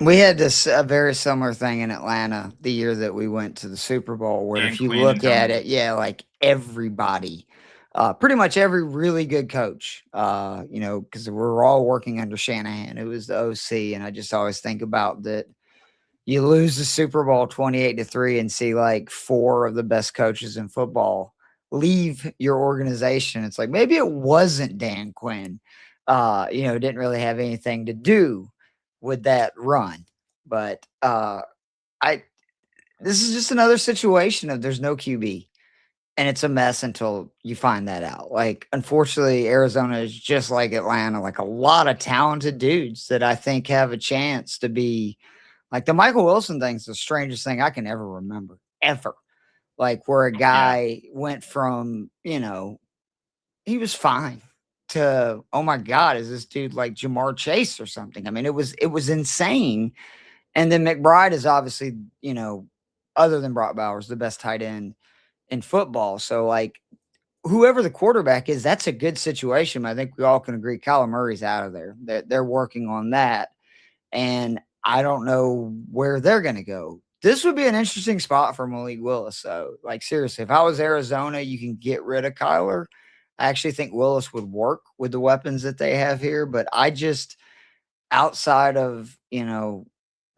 We had a very similar thing in Atlanta the year that we went to the Super Bowl, where if you look at it, everybody, pretty much every really good coach, because we're all working under Shanahan, who was the OC. And I just always think about that. You lose the Super Bowl 28-3 and see 4 of the best coaches in football leave your organization. It's maybe it wasn't Dan Quinn, didn't really have anything to do with that run. But this is just another situation of there's no QB and it's a mess until you find that out. Unfortunately, Arizona is just like Atlanta, a lot of talented dudes that I think have a chance to be. The Michael Wilson thing is the strangest thing I can ever remember, ever. Where a guy went from, he was fine to, oh my God, is this dude like Jamar Chase or something? I mean, it was insane. And then McBride is obviously, other than Brock Bowers, the best tight end in football. So whoever the quarterback is, that's a good situation. I think we all can agree Kyler Murray's out of there. They're working on that. And I don't know where they're going to go. This would be an interesting spot for Malik Willis. So, seriously, if I was Arizona, you can get rid of Kyler. I actually think Willis would work with the weapons that they have here. But I just, outside of,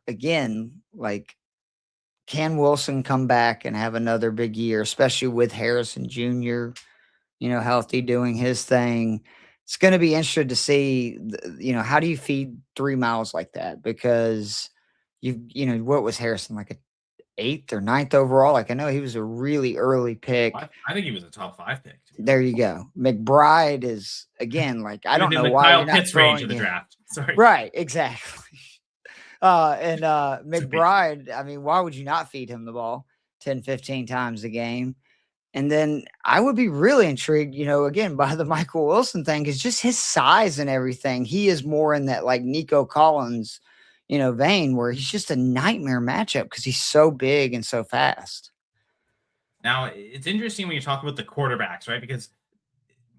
again, can Wilson come back and have another big year, especially with Harrison Jr., healthy, doing his thing? It's going to be interesting to see, how do you feed 3 miles like that? Because what was Harrison, an 8th or 9th overall? I know he was a really early pick. I think he was a top 5 pick. There you go. McBride is, again, I don't know why you're not throwing of the draft. Sorry. Right, exactly. And McBride, I mean, why would you not feed him the ball 10, 15 times a game? And then I would be really intrigued, again, by the Michael Wilson thing, because just his size and everything, he is more in that Nico Collins, vein, where he's just a nightmare matchup because he's so big and so fast. Now, it's interesting when you talk about the quarterbacks, right? Because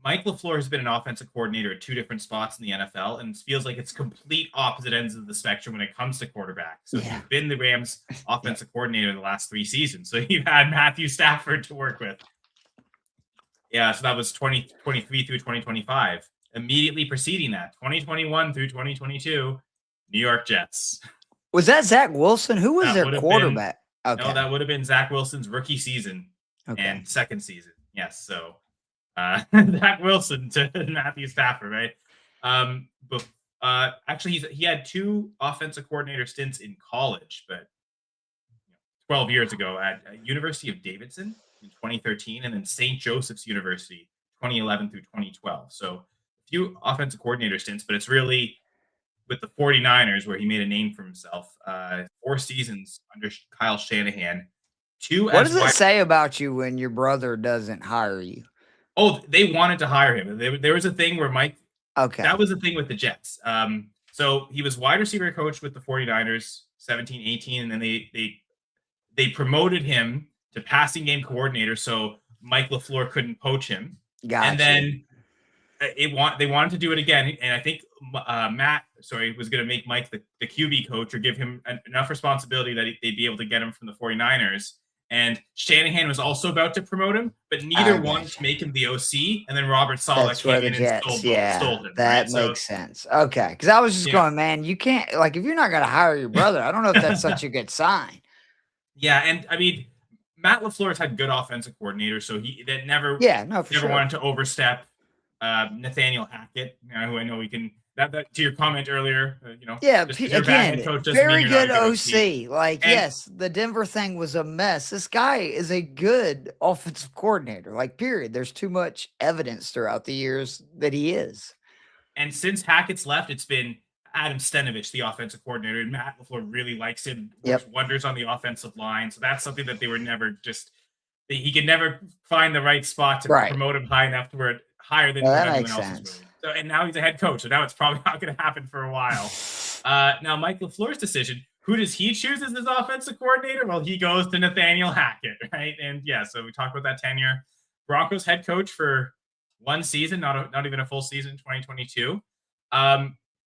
Mike LaFleur has been an offensive coordinator at 2 different spots in the NFL, and it feels like it's complete opposite ends of the spectrum when it comes to quarterbacks. So you've been the Rams offensive coordinator the last 3 seasons. So you've had Matthew Stafford to work with. Yeah, so that was 2023 through 2025. Immediately preceding that, 2021 through 2022, New York Jets. Was that Zach Wilson? Who was their quarterback? No, that would have been Zach Wilson's rookie season and second season. Yes, so Zach Wilson to Matthew Stafford, right? But actually, he had 2 offensive coordinator stints in college, but 12 years ago at University of Davidson in 2013, and then St. Joseph's University 2011 through 2012. So a few offensive coordinator stints, but it's really with the 49ers, where he made a name for himself. 4 seasons under Kyle Shanahan. What does it say about you when your brother doesn't hire you? Oh, they wanted to hire him. There was a thing where Mike. Okay. That was the thing with the Jets. So he was wide receiver coach with the 49ers, 17, 18, and then they promoted him to passing game coordinator, so Mike LaFleur couldn't poach him. Gotcha. And then they wanted to do it again, and I think Matt was going to make Mike the QB coach or give him enough responsibility that they'd be able to get him from the 49ers. And Shanahan was also about to promote him, but neither wanted to make him the OC. And then Robert Saleh came in and stole him. That makes sense. Okay. Because I was just going, man, you can't, like, if you're not going to hire your brother, I don't know if that's such a good sign. Yeah. And I mean, Matt LaFleur's had good offensive coordinators, so he never wanted to overstep. Nathaniel Hackett, who I know we can. That to your comment earlier, again, very good OC. Yes, the Denver thing was a mess. This guy is a good offensive coordinator. Period. There's too much evidence throughout the years that he is. And since Hackett's left, it's been Adam Stenavich, the offensive coordinator, and Matt LaFleur really likes him. Works wonders on the offensive line. So that's something that they were never he could never find the right spot to promote him high enough to where higher than everyone else is doing. So, and now he's a head coach, so now it's probably not going to happen for a while. Now, Mike LaFleur's decision, who does he choose as his offensive coordinator? Well, he goes to Nathaniel Hackett, right? And so we talked about that tenure. Broncos head coach for 1 season, not even a full season, 2022.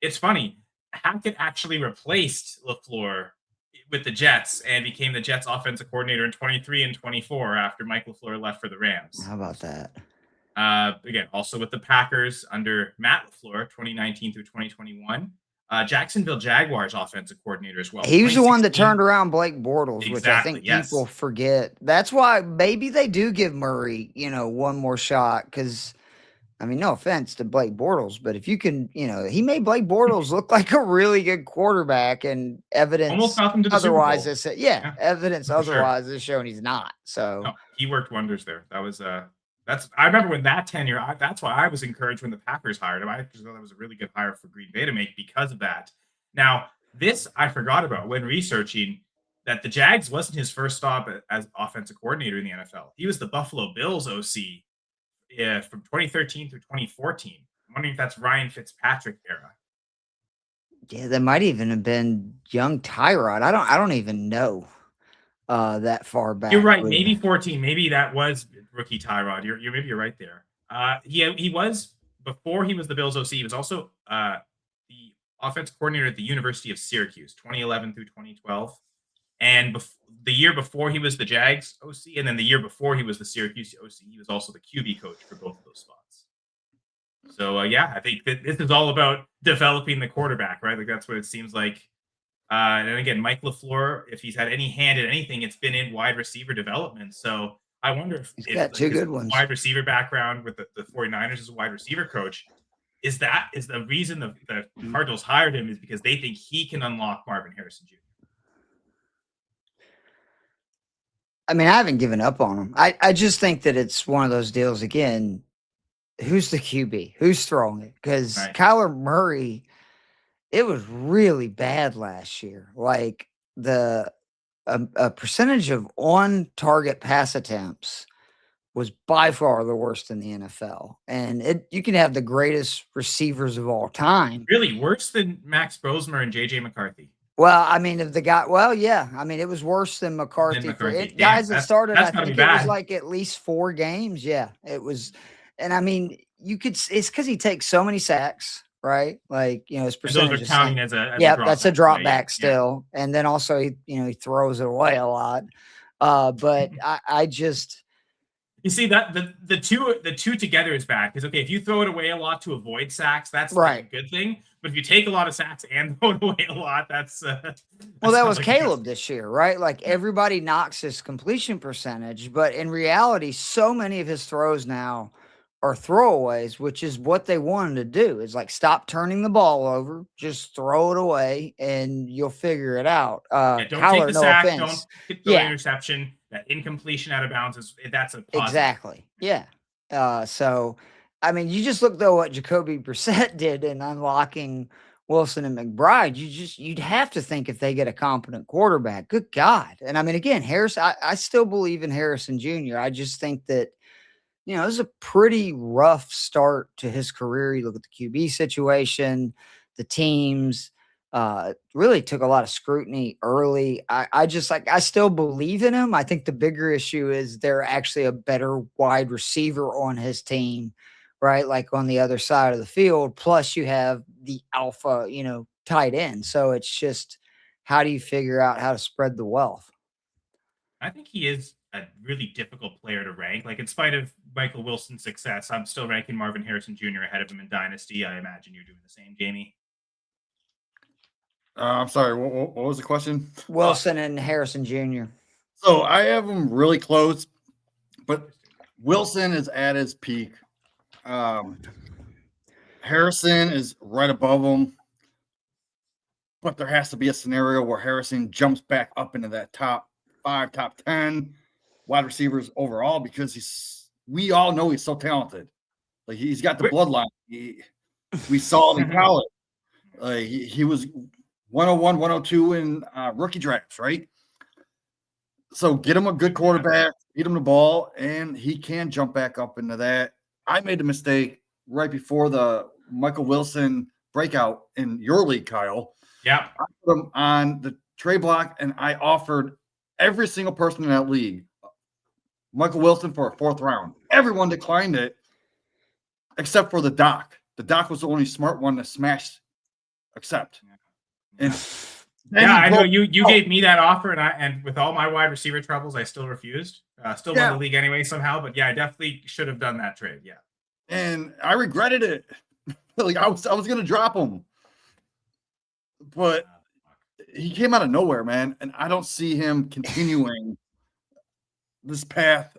It's funny. Hackett actually replaced LaFleur with the Jets and became the Jets offensive coordinator in 23 and 24 after Mike LaFleur left for the Rams. How about that? Again, also with the Packers under Matt LaFleur, 2019 through 2021. Jacksonville Jaguars offensive coordinator as well. He was the one that turned around Blake Bortles, which I think people forget. That's why maybe they do give Murray, one more shot. Because, I mean, no offense to Blake Bortles, but if you can, he made Blake Bortles look like a really good quarterback, and evidence almost got him to the otherwise Super Bowl. Evidence otherwise is showing he's not. So he worked wonders there. That was I remember when that tenure, that's why I was encouraged when the Packers hired him. I just thought that was a really good hire for Green Bay to make because of that. Now, this I forgot about when researching that the Jags wasn't his first stop as offensive coordinator in the NFL. He was the Buffalo Bills OC from 2013 through 2014. I'm wondering if that's Ryan Fitzpatrick era. Yeah, that might even have been young Tyrod. I don't even know that far back. You're right. Maybe 14. Maybe that was rookie Tyrod. You're right there. He was, before he was the Bills OC, he was also the offensive coordinator at the University of Syracuse, 2011 through 2012. And the year before he was the Jags OC, and then the year before he was the Syracuse OC, he was also the QB coach for both of those spots. So, I think that this is all about developing the quarterback, right? That's what it seems like. And again, Mike LaFleur, if he's had any hand in anything, it's been in wide receiver development. So I wonder if he's got two good ones. Wide receiver background with the 49ers as a wide receiver coach. Is the reason the Cardinals hired him is because they think he can unlock Marvin Harrison Jr. I mean, I haven't given up on him. I just think that it's one of those deals again. Who's the QB? Who's throwing it? Because Kyler Murray, it was really bad last year. Like a percentage of on-target pass attempts was by far the worst in the NFL. And you can have the greatest receivers of all time. Really? Worse than Max Brosmer and J.J. McCarthy? Well, I mean, I mean, it was worse than McCarthy. Guys that started, I think it was like at least 4 games. Yeah, it was. And I mean, it's because he takes so many sacks, right? Like, his percentage. Those are counting as a that's a drop back still. Yeah. And then also, he throws it away a lot. But I just. You see that the two together is bad because if you throw it away a lot to avoid sacks, that's a good thing. But if you take a lot of sacks and throw it away a lot, that's that was Caleb this year, right? Like everybody knocks his completion percentage, but in reality, so many of his throws now are throwaways, which is what they wanted to do. Is like stop turning the ball over, just throw it away, and you'll figure it out. Don't take the sack, don't get the interception. That incompletion out of bounds that's a positive. Exactly. Yeah. So, I mean, you just look though what Jacoby Brissett did in unlocking Wilson and McBride, you'd have to think if they get a competent quarterback, good God. And I mean, again, I still believe in Harrison Jr. I just think that, this is a pretty rough start to his career. You look at the QB situation, the teams, really took a lot of scrutiny early. I still believe in him. I think the bigger issue is they're actually a better wide receiver on his team, right? Like on the other side of the field. Plus you have the alpha, tight end. So it's just, how do you figure out how to spread the wealth? I think he is a really difficult player to rank. Like, in spite of Michael Wilson's success, I'm still ranking Marvin Harrison Jr. ahead of him in Dynasty. I imagine you're doing the same, Jamie. I'm sorry. What was the question? Wilson and Harrison Jr. So I have them really close, but Wilson is at his peak. Harrison is right above him, but there has to be a scenario where Harrison jumps back up into that top 5, top 10 wide receivers overall, because we all know he's so talented. Like, he's got the bloodline. We saw it in college. He was 101, 102 in rookie drafts, right? So get him a good quarterback, feed him the ball, and he can jump back up into that. I made a mistake right before the Michael Wilson breakout in your league, Kyle. Yeah. I put him on the trade block, and I offered every single person in that league Michael Wilson for a 4th round. Everyone declined it except for the Doc. The Doc was the only smart one to smash accept. And I know you gave me that offer, and with all my wide receiver troubles, I still refused. Still won the league anyway somehow, but I definitely should have done that trade. Yeah, and I regretted it. Like, I was going to drop him, but he came out of nowhere, man, and I don't see him continuing this path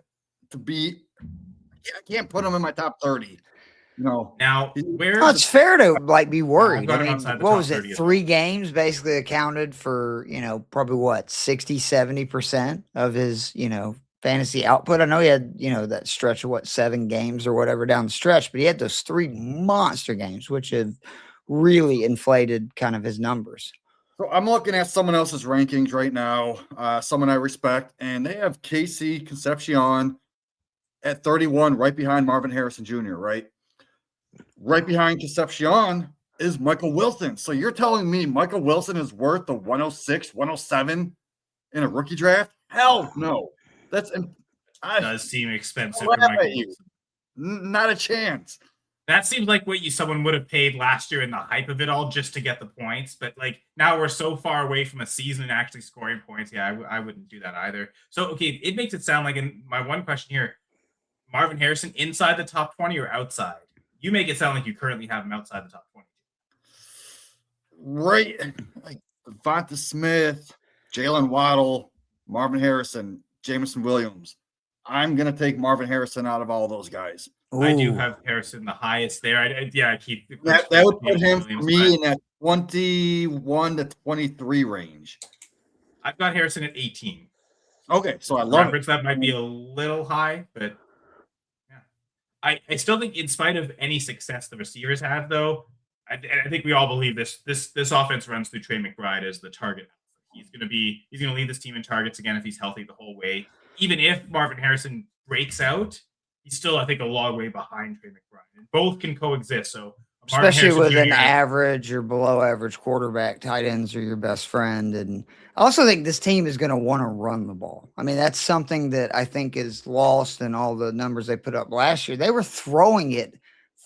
to be. I can't put him in my top 30. No. Now, it's fair to be worried. I mean, what was it? 3 games basically accounted for, probably 60, 70% of his, fantasy output. I know he had, that stretch of 7 games or whatever down the stretch, but he had those 3 monster games, which have really inflated kind of his numbers. So I'm looking at someone else's rankings right now, someone I respect, and they have Casey Concepcion at 31, right behind Marvin Harrison Jr., right? Right behind Concepcion is Michael Wilson. So you're telling me Michael Wilson is worth the 106, 107 in a rookie draft? Hell no. That does seem expensive for Michael Wilson. Not a chance. That seems like what someone would have paid last year in the hype of it all just to get the points. But now we're so far away from a season and actually scoring points. Yeah, I wouldn't do that either. So, okay, it makes it sound like, in my one question here, Marvin Harrison inside the top 20 or outside? You make it sound like you currently have him outside the top 20. Right. Like Devonta Smith, Jalen Waddle, Marvin Harrison, Jameson Williams. I'm going to take Marvin Harrison out of all those guys. Ooh. I do have Harrison the highest there. I keep that would put him for me in that 21 to 23 range. I've got Harrison at 18. Okay, so I love it. That might be a little high, but I still think, in spite of any success the receivers have, though, I think we all believe this offense runs through Trey McBride as the target. He's going to lead this team in targets again if he's healthy the whole way. Even if Marvin Harrison breaks out, he's still, I think, a long way behind Trey McBride. And both can coexist. So, especially with an average or below average quarterback, tight ends are your best friend. And I also think this team is going to want to run the ball. I mean, that's something that I think is lost in all the numbers they put up last year. They were throwing it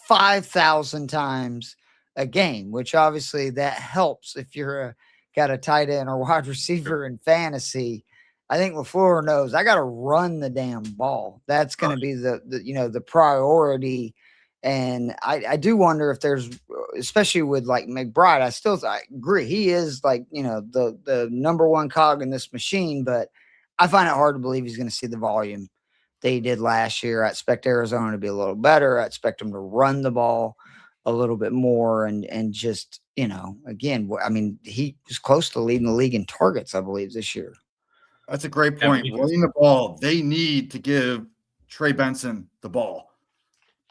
5,000 times a game, which obviously that helps if you're got a tight end or wide receiver in fantasy. I think LaFleur knows I got to run the damn ball. That's going to be the priority. And I do wonder if there's, especially with McBride, I agree. He is the number one cog in this machine, but I find it hard to believe he's going to see the volume that he did last year. I expect Arizona to be a little better. I expect him to run the ball a little bit more and just, again, I mean, he was close to leading the league in targets, I believe, this year. That's a great point. Running the ball, they need to give Trey Benson the ball.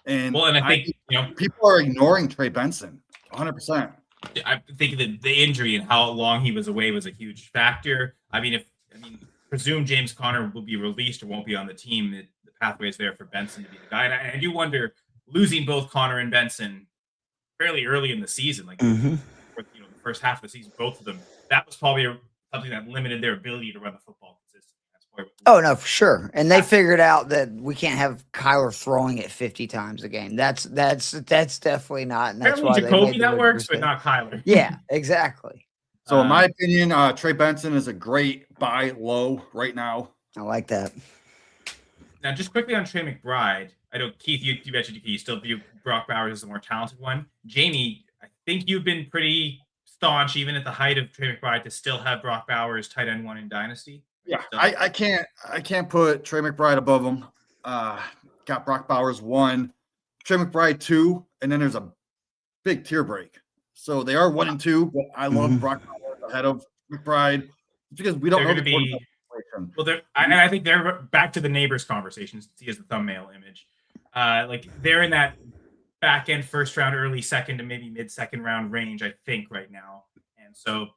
And I think people are ignoring Trey Benson 100%. I think that the injury and how long he was away was a huge factor. Presume James Conner will be released or won't be on the team. The pathway is there for Benson to be the guy. And I do wonder, losing both Conner and Benson fairly early in the season, like the first half of the season, both of them, that was probably something that limited their ability to run the football consistently. Oh, no, for sure. And they figured out that we can't have Kyler throwing it 50 times a game. That's definitely not. And that's apparently why Jacoby that works, but not Kyler. Yeah, exactly. So in my opinion, Trey Benson is a great buy low right now. I like that. Now, just quickly on Trey McBride, I know, Keith, you mentioned you still view Brock Bowers as the more talented one. Jamie, I think you've been pretty staunch, even at the height of Trey McBride, to still have Brock Bowers tight end 1 in Dynasty. Yeah, I can't put Trey McBride above him. Got Brock Bowers 1, Trey McBride 2, and then there's a big tier break. So they are 1 and 2, but I love Brock Bowers ahead of McBride because we don't know the quarterback situation. Well, I think they're back to the Nabers conversation. See as the thumbnail image. Like they're in that back end first round, early second to maybe mid second round range, I think, right now. And so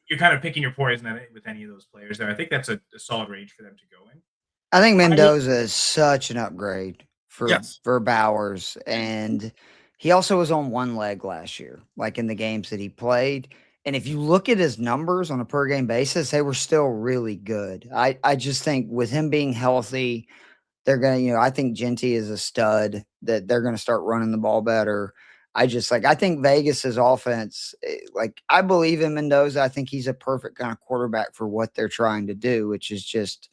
you're kind of picking your poison with any of those players there. I think that's a solid range for them to go in. I think Mendoza is such an upgrade for Bowers. And he also was on one leg last year, like in the games that he played. And if you look at his numbers on a per game basis, they were still really good. I just think with him being healthy, they're going to, I think Genty is a stud, that they're going to start running the ball better. I think Vegas's offense, I believe in Mendoza. I think he's a perfect kind of quarterback for what they're trying to do, which is just,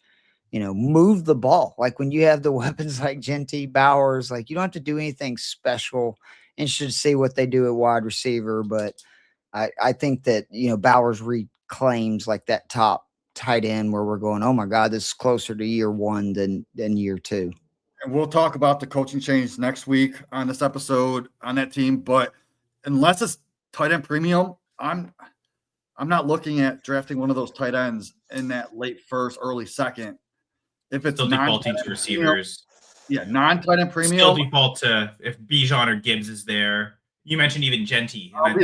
move the ball. Like when you have the weapons like Genty, Bowers, you don't have to do anything special, and should see what they do at wide receiver. But I think that, Bowers reclaims that top tight end where we're going, oh my God, this is closer to year 1 than year 2. And we'll talk about the coaching change next week on this episode on that team. But unless it's tight end premium, I'm not looking at drafting one of those tight ends in that late first, early second. If it's still defaulting to receivers, non-tight end premium. Still default to if Bijan or Gibbs is there. You mentioned even Genty. I'll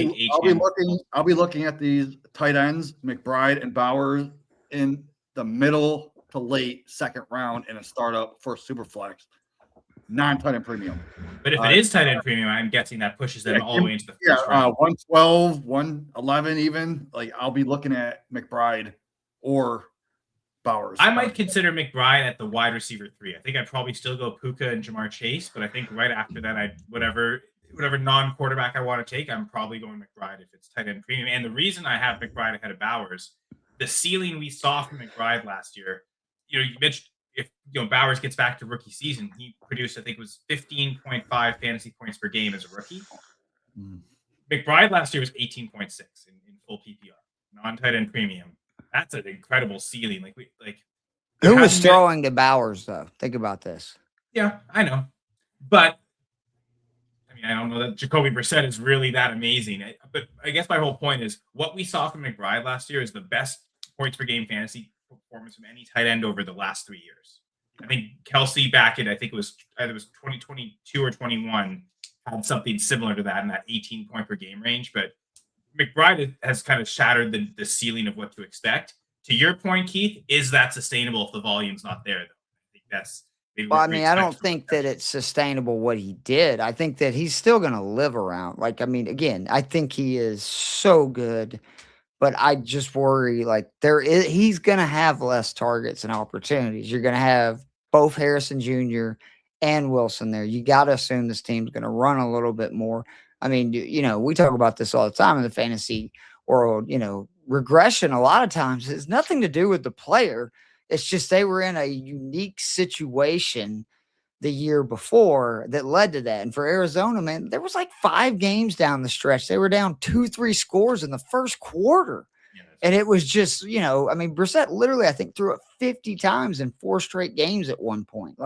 be looking at these tight ends, McBride and Bowers, in the middle to late second round in a startup for super flex, non-tight end premium. But if it is tight end premium, I'm guessing that pushes them all the way into the first round. 112, 111 even. I'll be looking at McBride or Bowers. I might consider McBride at the wide receiver 3. I think I'd probably still go Puka and Jamar Chase, but I think right after that, whatever non-quarterback I want to take, I'm probably going McBride if it's tight end premium. And the reason I have McBride ahead of Bowers, the ceiling we saw from McBride last year, you mentioned if Bowers gets back to rookie season, he produced, I think it was 15.5 fantasy points per game as a rookie. McBride last year was 18.6 in full PPR, non-tight end premium. That's an incredible ceiling. Who was throwing to Bowers though? Think about this. Yeah, I know, but I don't know that Jacoby Brissett is really that amazing. But I guess my whole point is what we saw from McBride last year is the best points per game fantasy performance from any tight end over the last 3 years. I think Kelsey back in, I think it was either 2022 or 21, had something similar to that in that 18 point per game range. But McBride has kind of shattered the ceiling of what to expect. To your point, Keith, is that sustainable if the volume's not there? Though? I think that's. Well, I don't think that it's sustainable what he did. I think that he's still going to live around. Again, I think he is so good, but I just worry he's going to have less targets and opportunities. You're going to have both Harrison Jr. and Wilson there. You got to assume this team's going to run a little bit more. We talk about this all the time in the fantasy world. Regression a lot of times has nothing to do with the player. It's just they were in a unique situation the year before that led to that. And for Arizona, man, there was 5 games down the stretch. They were down 2-3 scores in the first quarter. Yeah, and it was just, Brissett literally, I think, threw it 50 times in 4 straight games at one point.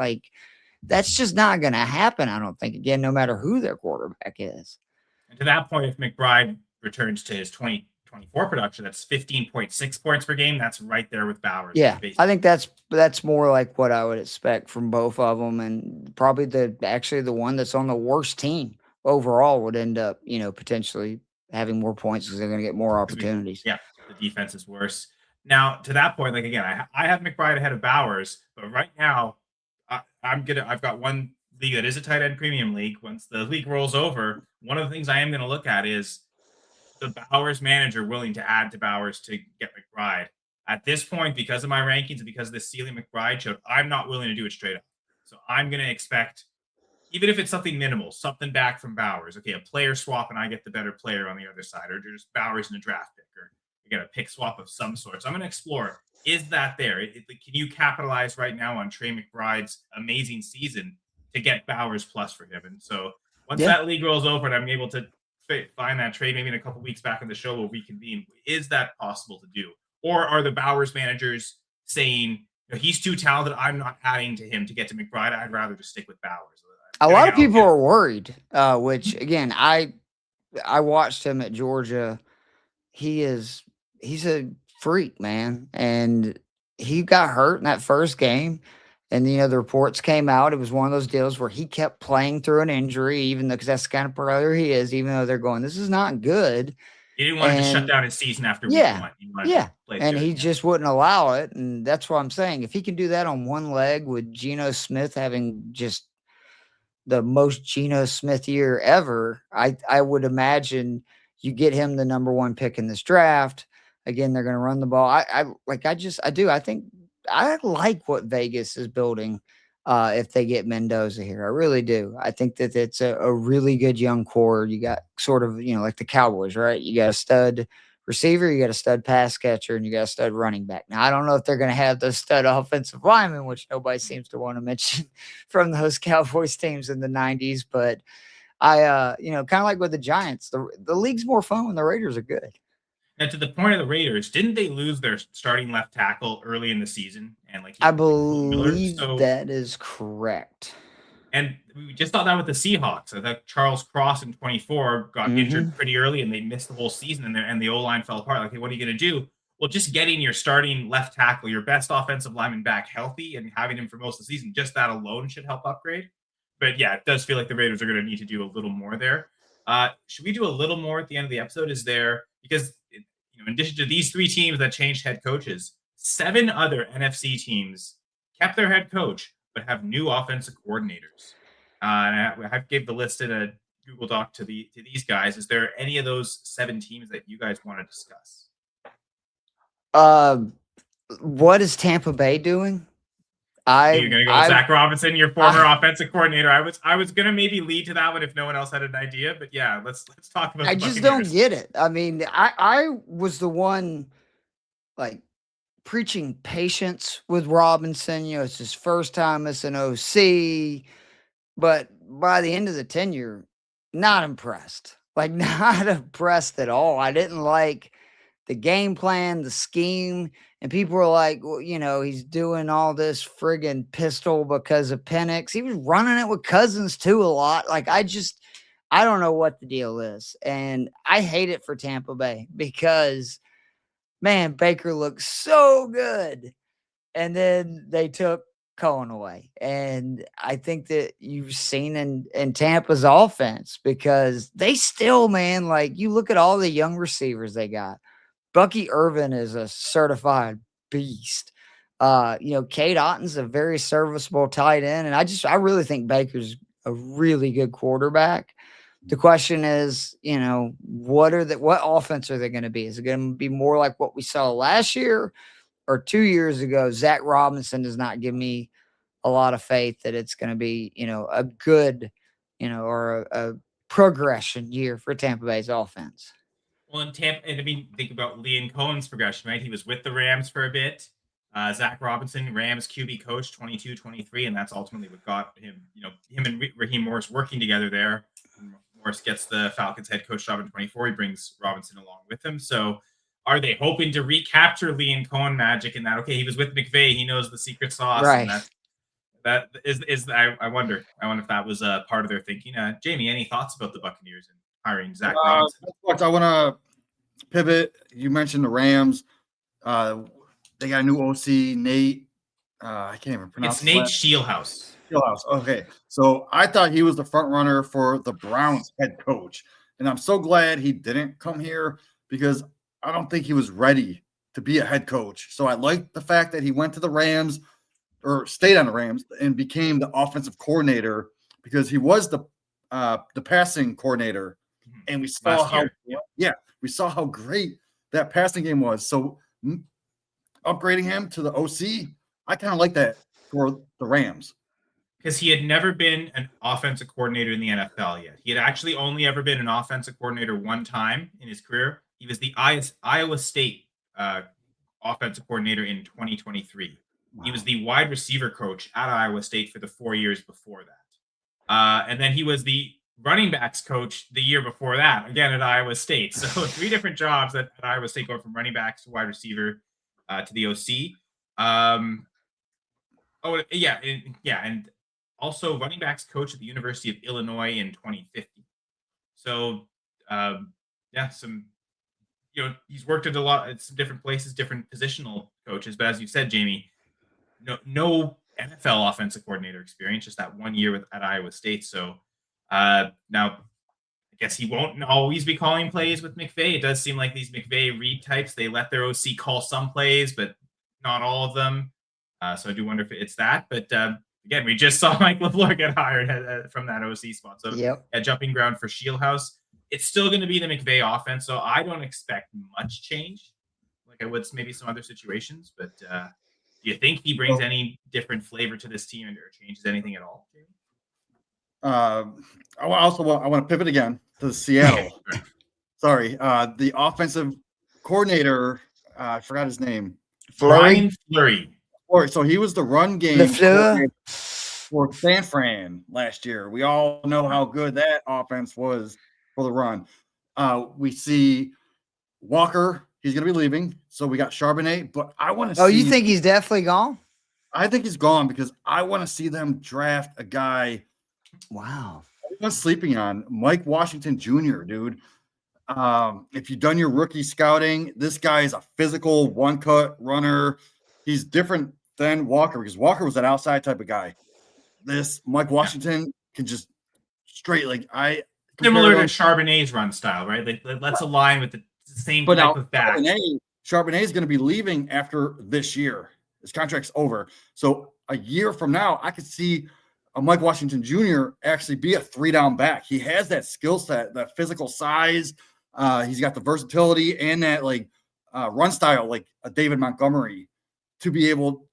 That's just not going to happen, I don't think, again, no matter who their quarterback is. And to that point, if McBride returns to his 2024 production, that's 15.6 points per game. That's right there with Bowers. Yeah, I think that's more like what I would expect from both of them, and probably the one that's on the worst team overall would end up, potentially having more points because they're going to get more opportunities. The defense is worse. Now, to that point, like again, I have McBride ahead of Bowers, but right now, I've got one league that is a tight end premium league. Once the league rolls over, one of the things I am going to look at is the Bowers manager willing to add to Bowers to get McBride. At this point, because of my rankings and because of the ceiling McBride showed, I'm not willing to do it straight up. So I'm going to expect, even if it's something minimal, something back from Bowers. Okay, a player swap and I get the better player on the other side, or just Bowers in a draft pick, or you get a pick swap of some sort. So I'm going to explore, is that there? Can you capitalize right now on Trey McBride's amazing season to get Bowers plus for him? And so once that league rolls over and I'm able to find that trade maybe in a couple weeks back on the show, we'll reconvene. Is that possible to do? Or are the Bowers managers saying, he's too talented, I'm not adding to him to get to McBride, I'd rather just stick with Bowers? A lot of people are worried, which again, I watched him at Georgia. He's a freak, man. And he got hurt in that first game. And, the reports came out. It was one of those deals where he kept playing through an injury, even though, because that's the kind of player he is, even though they're going, this is not good. He didn't want to shut down his season after week one. He just wouldn't allow it. And that's what I'm saying. If he can do that on one leg with Geno Smith having just the most Geno Smith year ever, I would imagine you get him the number one pick in this draft. Again, they're going to run the ball. I think I like what Vegas is building if they get Mendoza here. I really do. I think that it's a really good young core. You got sort of, like the Cowboys, right? You got a stud receiver, you got a stud pass catcher, and you got a stud running back. Now, I don't know if they're going to have those stud offensive linemen, which nobody seems to want to mention from those Cowboys teams in the 90s. But I, kind of like with the Giants, the league's more fun when the Raiders are good. Now, to the point of the Raiders, didn't they lose their starting left tackle early in the season? And I believe that is correct. And we just saw that with the Seahawks. I thought Charles Cross in 24 got injured pretty early, and they missed the whole season. And the O-line fell apart. Like, hey, what are you going to do? Well, just getting your starting left tackle, your best offensive lineman back healthy, and having him for most of the season, just that alone should help upgrade. But yeah, it does feel like the Raiders are going to need to do a little more there. Should we do a little more at the end of the episode? Because in addition to these three teams that changed head coaches, 7 other NFC teams kept their head coach but have new offensive coordinators. And I gave the list in a Google Doc to these guys. Is there any of those 7 teams that you guys want to discuss? What is Tampa Bay doing? You're going to go with Zach Robinson, your former offensive coordinator. I was going to maybe lead to that one if no one else had an idea, but yeah, let's talk about. I just don't get it. I mean, I was the one like preaching patience with Robinson. It's his first time as an OC, but by the end of the tenure, not impressed. Like, not impressed at all. I didn't like the game plan, the scheme. And people were like, well, he's doing all this friggin' pistol because of Penix. He was running it with Cousins too a lot. Like, I don't know what the deal is. And I hate it for Tampa Bay because, man, Baker looks so good. And then they took Cohen away. And I think that you've seen in Tampa's offense because they still, man, like you look at all the young receivers they got. Bucky Irvin is a certified beast. Cade Otton's a very serviceable tight end. And I really think Baker's a really good quarterback. The question is, what offense are they going to be? Is it going to be more like what we saw last year or 2 years ago? Zach Robinson does not give me a lot of faith that it's going to be, a good, or a progression year for Tampa Bay's offense. Well, in Tampa, and think about Liam Cohen's progression, right? He was with the Rams for a bit. Zach Robinson, Rams QB coach, 22-23, and that's ultimately what got him, him and Raheem Morris working together there. Morris gets the Falcons head coach job in 24. He brings Robinson along with him. So are they hoping to recapture Liam Cohen magic in that, okay, he was with McVay, he knows the secret sauce. Right. And that is I wonder if that was a part of their thinking. Jamie, any thoughts about the Buccaneers and hiring Zach Robinson? I want to pivot. You mentioned the Rams. They got a new OC, Nate. I can't even pronounce it. It's Nate Scheelhaase. Okay. So I thought he was the front runner for the Browns head coach. And I'm so glad he didn't come here because I don't think he was ready to be a head coach. So I like the fact that he went to the Rams or stayed on the Rams and became the offensive coordinator because he was the passing coordinator. And we saw we saw how great that passing game was. So upgrading him to the OC, I kind of like that for the Rams. Because he had never been an offensive coordinator in the NFL yet. He had actually only ever been an offensive coordinator one time in his career. He was the Iowa State offensive coordinator in 2023. Wow. He was the wide receiver coach at Iowa State for the 4 years before that. And then he was the running backs coach the year before that, again at Iowa State. So 3 different jobs at Iowa State, going from running backs to wide receiver to the OC. And also running backs coach at the University of Illinois in 2050. So, he's worked at some different places, different positional coaches. But as you said, Jamie, no NFL offensive coordinator experience, just that 1 year at Iowa State. So now I guess he won't always be calling plays with McVay. It does seem like these McVay Reed types, they let their OC call some plays, but not all of them. So I do wonder if it's that. But again, we just saw Mike LaFleur get hired from that OC spot. So a jumping ground for Scheelhaase. It's still going to be the McVay offense, so I don't expect much change like I would maybe some other situations. But do you think he brings any different flavor to this team or changes anything at all? I want to pivot again to Seattle. Sorry, the offensive coordinator, I forgot his name. Fleury. So he was the run game for San Fran last year. We all know how good that offense was for the run. We see Walker. He's going to be leaving. So we got Charbonnet. But I want to see. Oh, you think he's definitely gone? I think he's gone because I want to see them draft a guy. Wow. Everyone's sleeping on Mike Washington Jr., dude. If you've done your rookie scouting, this guy is a physical one-cut runner. He's different than Walker because Walker was an outside type of guy. This Mike Washington can just straight similar to Charbonnet's run style, right? Let's align with the same type of back. Charbonnet is going to be leaving after this year. His contract's over. So a year from now, I could see a Mike Washington Jr. actually be a 3-down back. He has that skill set, that physical size. He's got the versatility and that run style, like a David Montgomery, to be able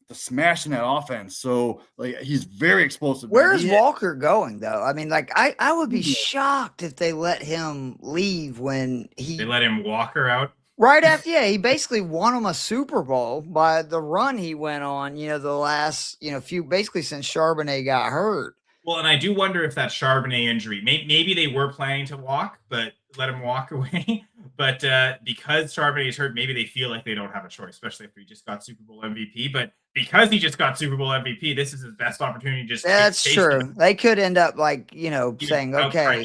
to smash in that offense. So he's very explosive. Where's Walker going though? I mean, I would be shocked if they let him leave when they let him Walker out. Right after, he basically won him a Super Bowl by the run he went on, the last, basically since Charbonnet got hurt. Well, and I do wonder if that Charbonnet injury, maybe they were planning to walk, but let him walk away. But because Charbonnet is hurt, maybe they feel like they don't have a choice, especially if he just got Super Bowl MVP. But because he just got Super Bowl MVP, this is his best opportunity. That's true. They could end up saying, okay,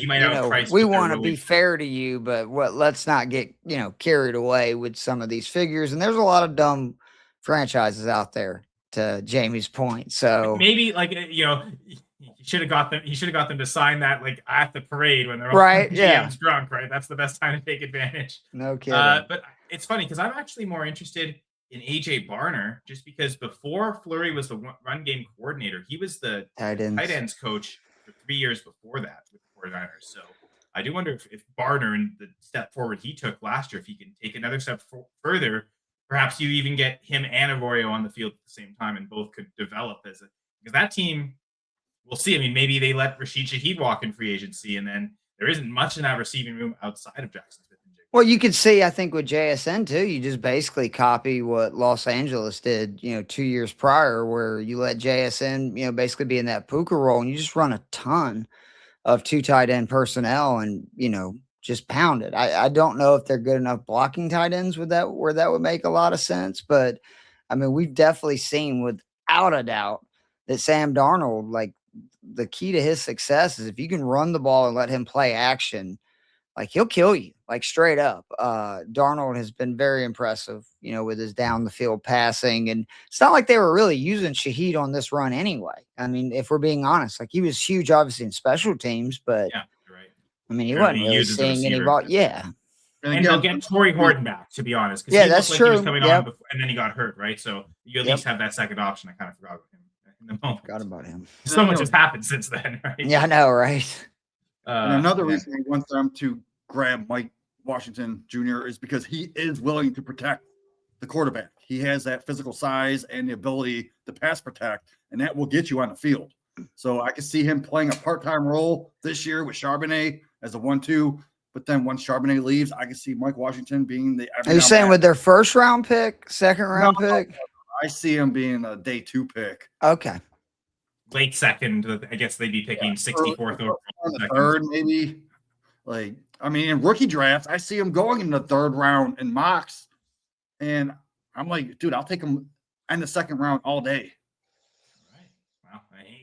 we want to be fair to you, but let's not get, carried away with some of these figures. And there's a lot of dumb franchises out there, to Jamie's point. So maybe he should have got them to sign that at the parade when they're all GM's drunk, right? That's the best time to take advantage. No kidding. But it's funny because I'm actually more interested in AJ Barner just because before Fleury was the run game coordinator, he was the tight ends coach for 3 years before that with the 49ers. So I do wonder if Barner and the step forward he took last year, if he can take another step further, perhaps you even get him and Arroyo on the field at the same time and both could develop because that team. We'll see. I mean, maybe they let Rashid Shaheed walk in free agency, and then there isn't much in that receiving room outside of Jaxson Smith and Jigba. Well, you could see, I think, with JSN, too, you just basically copy what Los Angeles did, 2 years prior, where you let JSN, basically be in that Puka role, and you just run a ton of 2 tight end personnel and, just pound it. I don't know if they're good enough blocking tight ends where that would make a lot of sense, but, I mean, we've definitely seen without a doubt that Sam Darnold, the key to his success is if you can run the ball and let him play action, he'll kill you, straight up. Darnold has been very impressive, with his down the field passing. And it's not like they were really using Shaheed on this run anyway. I mean, if we're being honest, he was huge, obviously, in special teams, but yeah, you're right. I mean, he wasn't really seeing any ball. Yeah. And they'll get Torrey Horton back, to be honest. Yeah, he that's true. He was coming on before, and then he got hurt, right? So you at least have that second option. I kind of forgot about him in the moment. Forgot about him. So much has happened since then, right? Yeah, I know, right? And another reason I want them to grab Mike Washington Jr. is because he is willing to protect the quarterback. He has that physical size and the ability to pass protect, and that will get you on the field. So I can see him playing a part-time role this year with Charbonnet as a 1-2. But then once Charbonnet leaves, I can see Mike Washington being the. Are you saying with their first round pick, second round pick? I see him being a day 2 pick. Okay. Late second, I guess they'd be picking 64th or third, maybe. Like, I mean, in rookie drafts, I see him going in the 3rd round in mocks, and I'm like, dude, I'll take him in the 2nd round all day.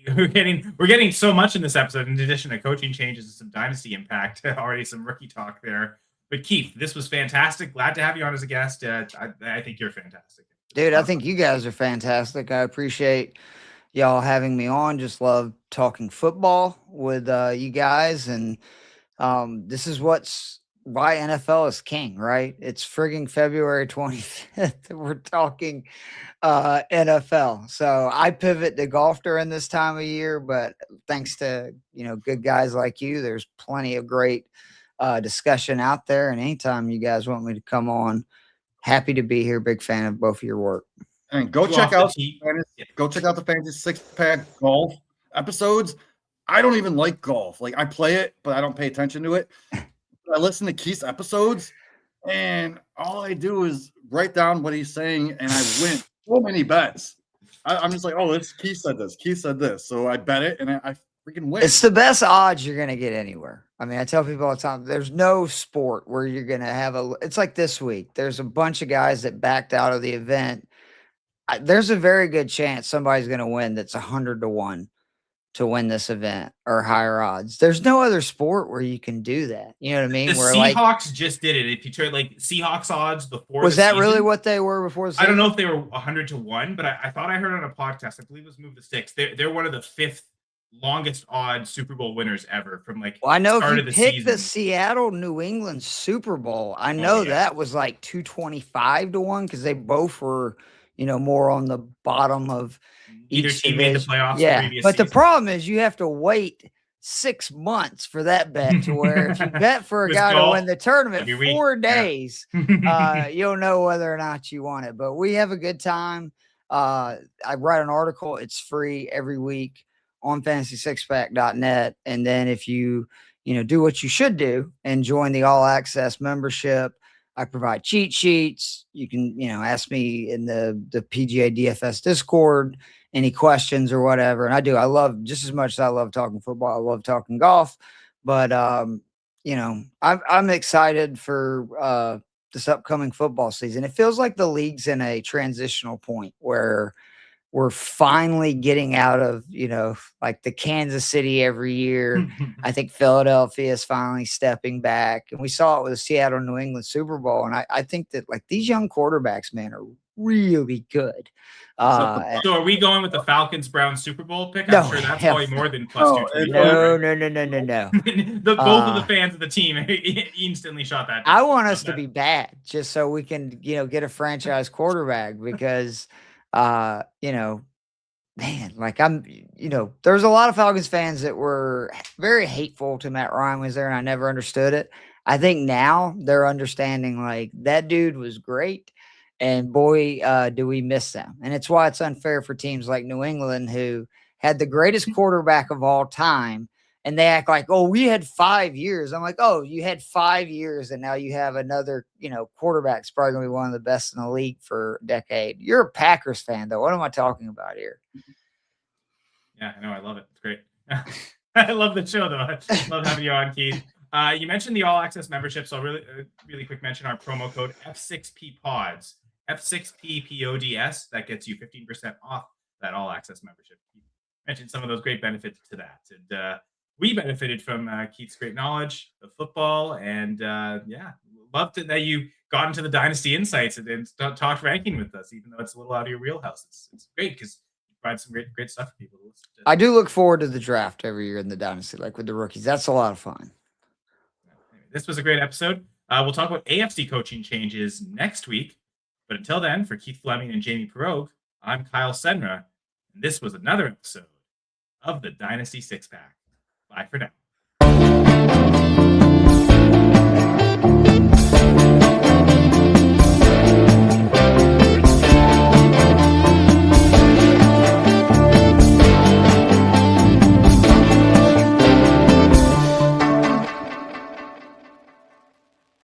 We're getting so much in this episode, in addition to coaching changes and some dynasty impact. Already some rookie talk there. But Keith, this was fantastic. Glad to have you on as a guest. I think you're fantastic, dude. I think you guys are fantastic. I appreciate y'all having me on. Just love talking football with you guys, and this is why NFL is king, right? It's frigging February 25th. We're talking NFL. So I pivot to golf during this time of year, but thanks to, good guys like you, there's plenty of great discussion out there. And anytime you guys want me to come on, happy to be here. Big fan of both of your work. And go check out the Fantasy Six Pack golf episodes. I don't even like golf. Like, I play it, but I don't pay attention to it. I listen to Keith's episodes, and all I do is write down what he's saying, and I win so many bets. I'm just like, oh, Keith said this. Keith said this. So I bet it, and I freaking win. It's the best odds you're going to get anywhere. I mean, I tell people all the time, there's no sport where you're going to have it's like this week. There's a bunch of guys that backed out of the event. There's a very good chance somebody's going to win that's 100-1. To win this event or higher odds. There's no other sport where you can do that. You know what I mean? The Seahawks just did it. If you turn like Seahawks odds before was that season, really what they were before the season? I don't know if they were 100-1, but I thought I heard on a podcast, I believe it was Move the Sticks. They're one of the 5th longest odds Super Bowl winners ever from like I know if you pick the Seattle New England Super Bowl, I know that was like 225-1 because they both were, more on the bottom of either team made the playoffs. Yeah, but the problem is you have to wait 6 months for that bet to where if you bet for a guy to win the tournament 4 days, you'll know whether or not you want it. But we have a good time. I write an article. It's free every week on fantasysixpack.net. And then if you, do what you should do and join the all access membership, I provide cheat sheets. You can, ask me in the PGA DFS Discord any questions or whatever. And I love just as much as I love talking football. I love talking golf, but I'm excited for this upcoming football season. It feels like the league's in a transitional point where we're finally getting out of, like the Kansas City every year. I think Philadelphia is finally stepping back, and we saw it with the Seattle New England Super Bowl. And I think that like these young quarterbacks, man, are really good. So are we going with the Falcons Browns Super Bowl pick? I'm sure that's probably more than plus 220. No. Both of the fans of the team instantly shot that. I want us to be bad just so we can, get a franchise quarterback because, man, like there's a lot of Falcons fans that were very hateful to Matt Ryan was there, and I never understood it. I think now they're understanding like that dude was great. And boy, do we miss them. And it's why it's unfair for teams like New England who had the greatest quarterback of all time. And they act like, oh, we had 5 years. I'm like, oh, you had 5 years. And now you have another, quarterback's probably going to be one of the best in the league for a decade. You're a Packers fan, though. What am I talking about here? Yeah, I know. I love it. It's great. I love the show, though. I love having you on, Keith. You mentioned the All Access membership. So really quick mention our promo code F6PPODS. F6PPODS, that gets you 15% off that all access membership. You mentioned some of those great benefits to that. And we benefited from Keith's great knowledge of football. And loved it that you got into the Dynasty Insights and talked ranking with us, even though it's a little out of your wheelhouse. It's great because you provide some great stuff for people to listen to. I do look forward to the draft every year in the Dynasty, like with the rookies. That's a lot of fun. This was a great episode. We'll talk about AFC coaching changes next week. But until then, for Keith Flemming and Jamie Perog, I'm Kyle Senra. And this was another episode of the Dynasty Six Pack. Bye for now.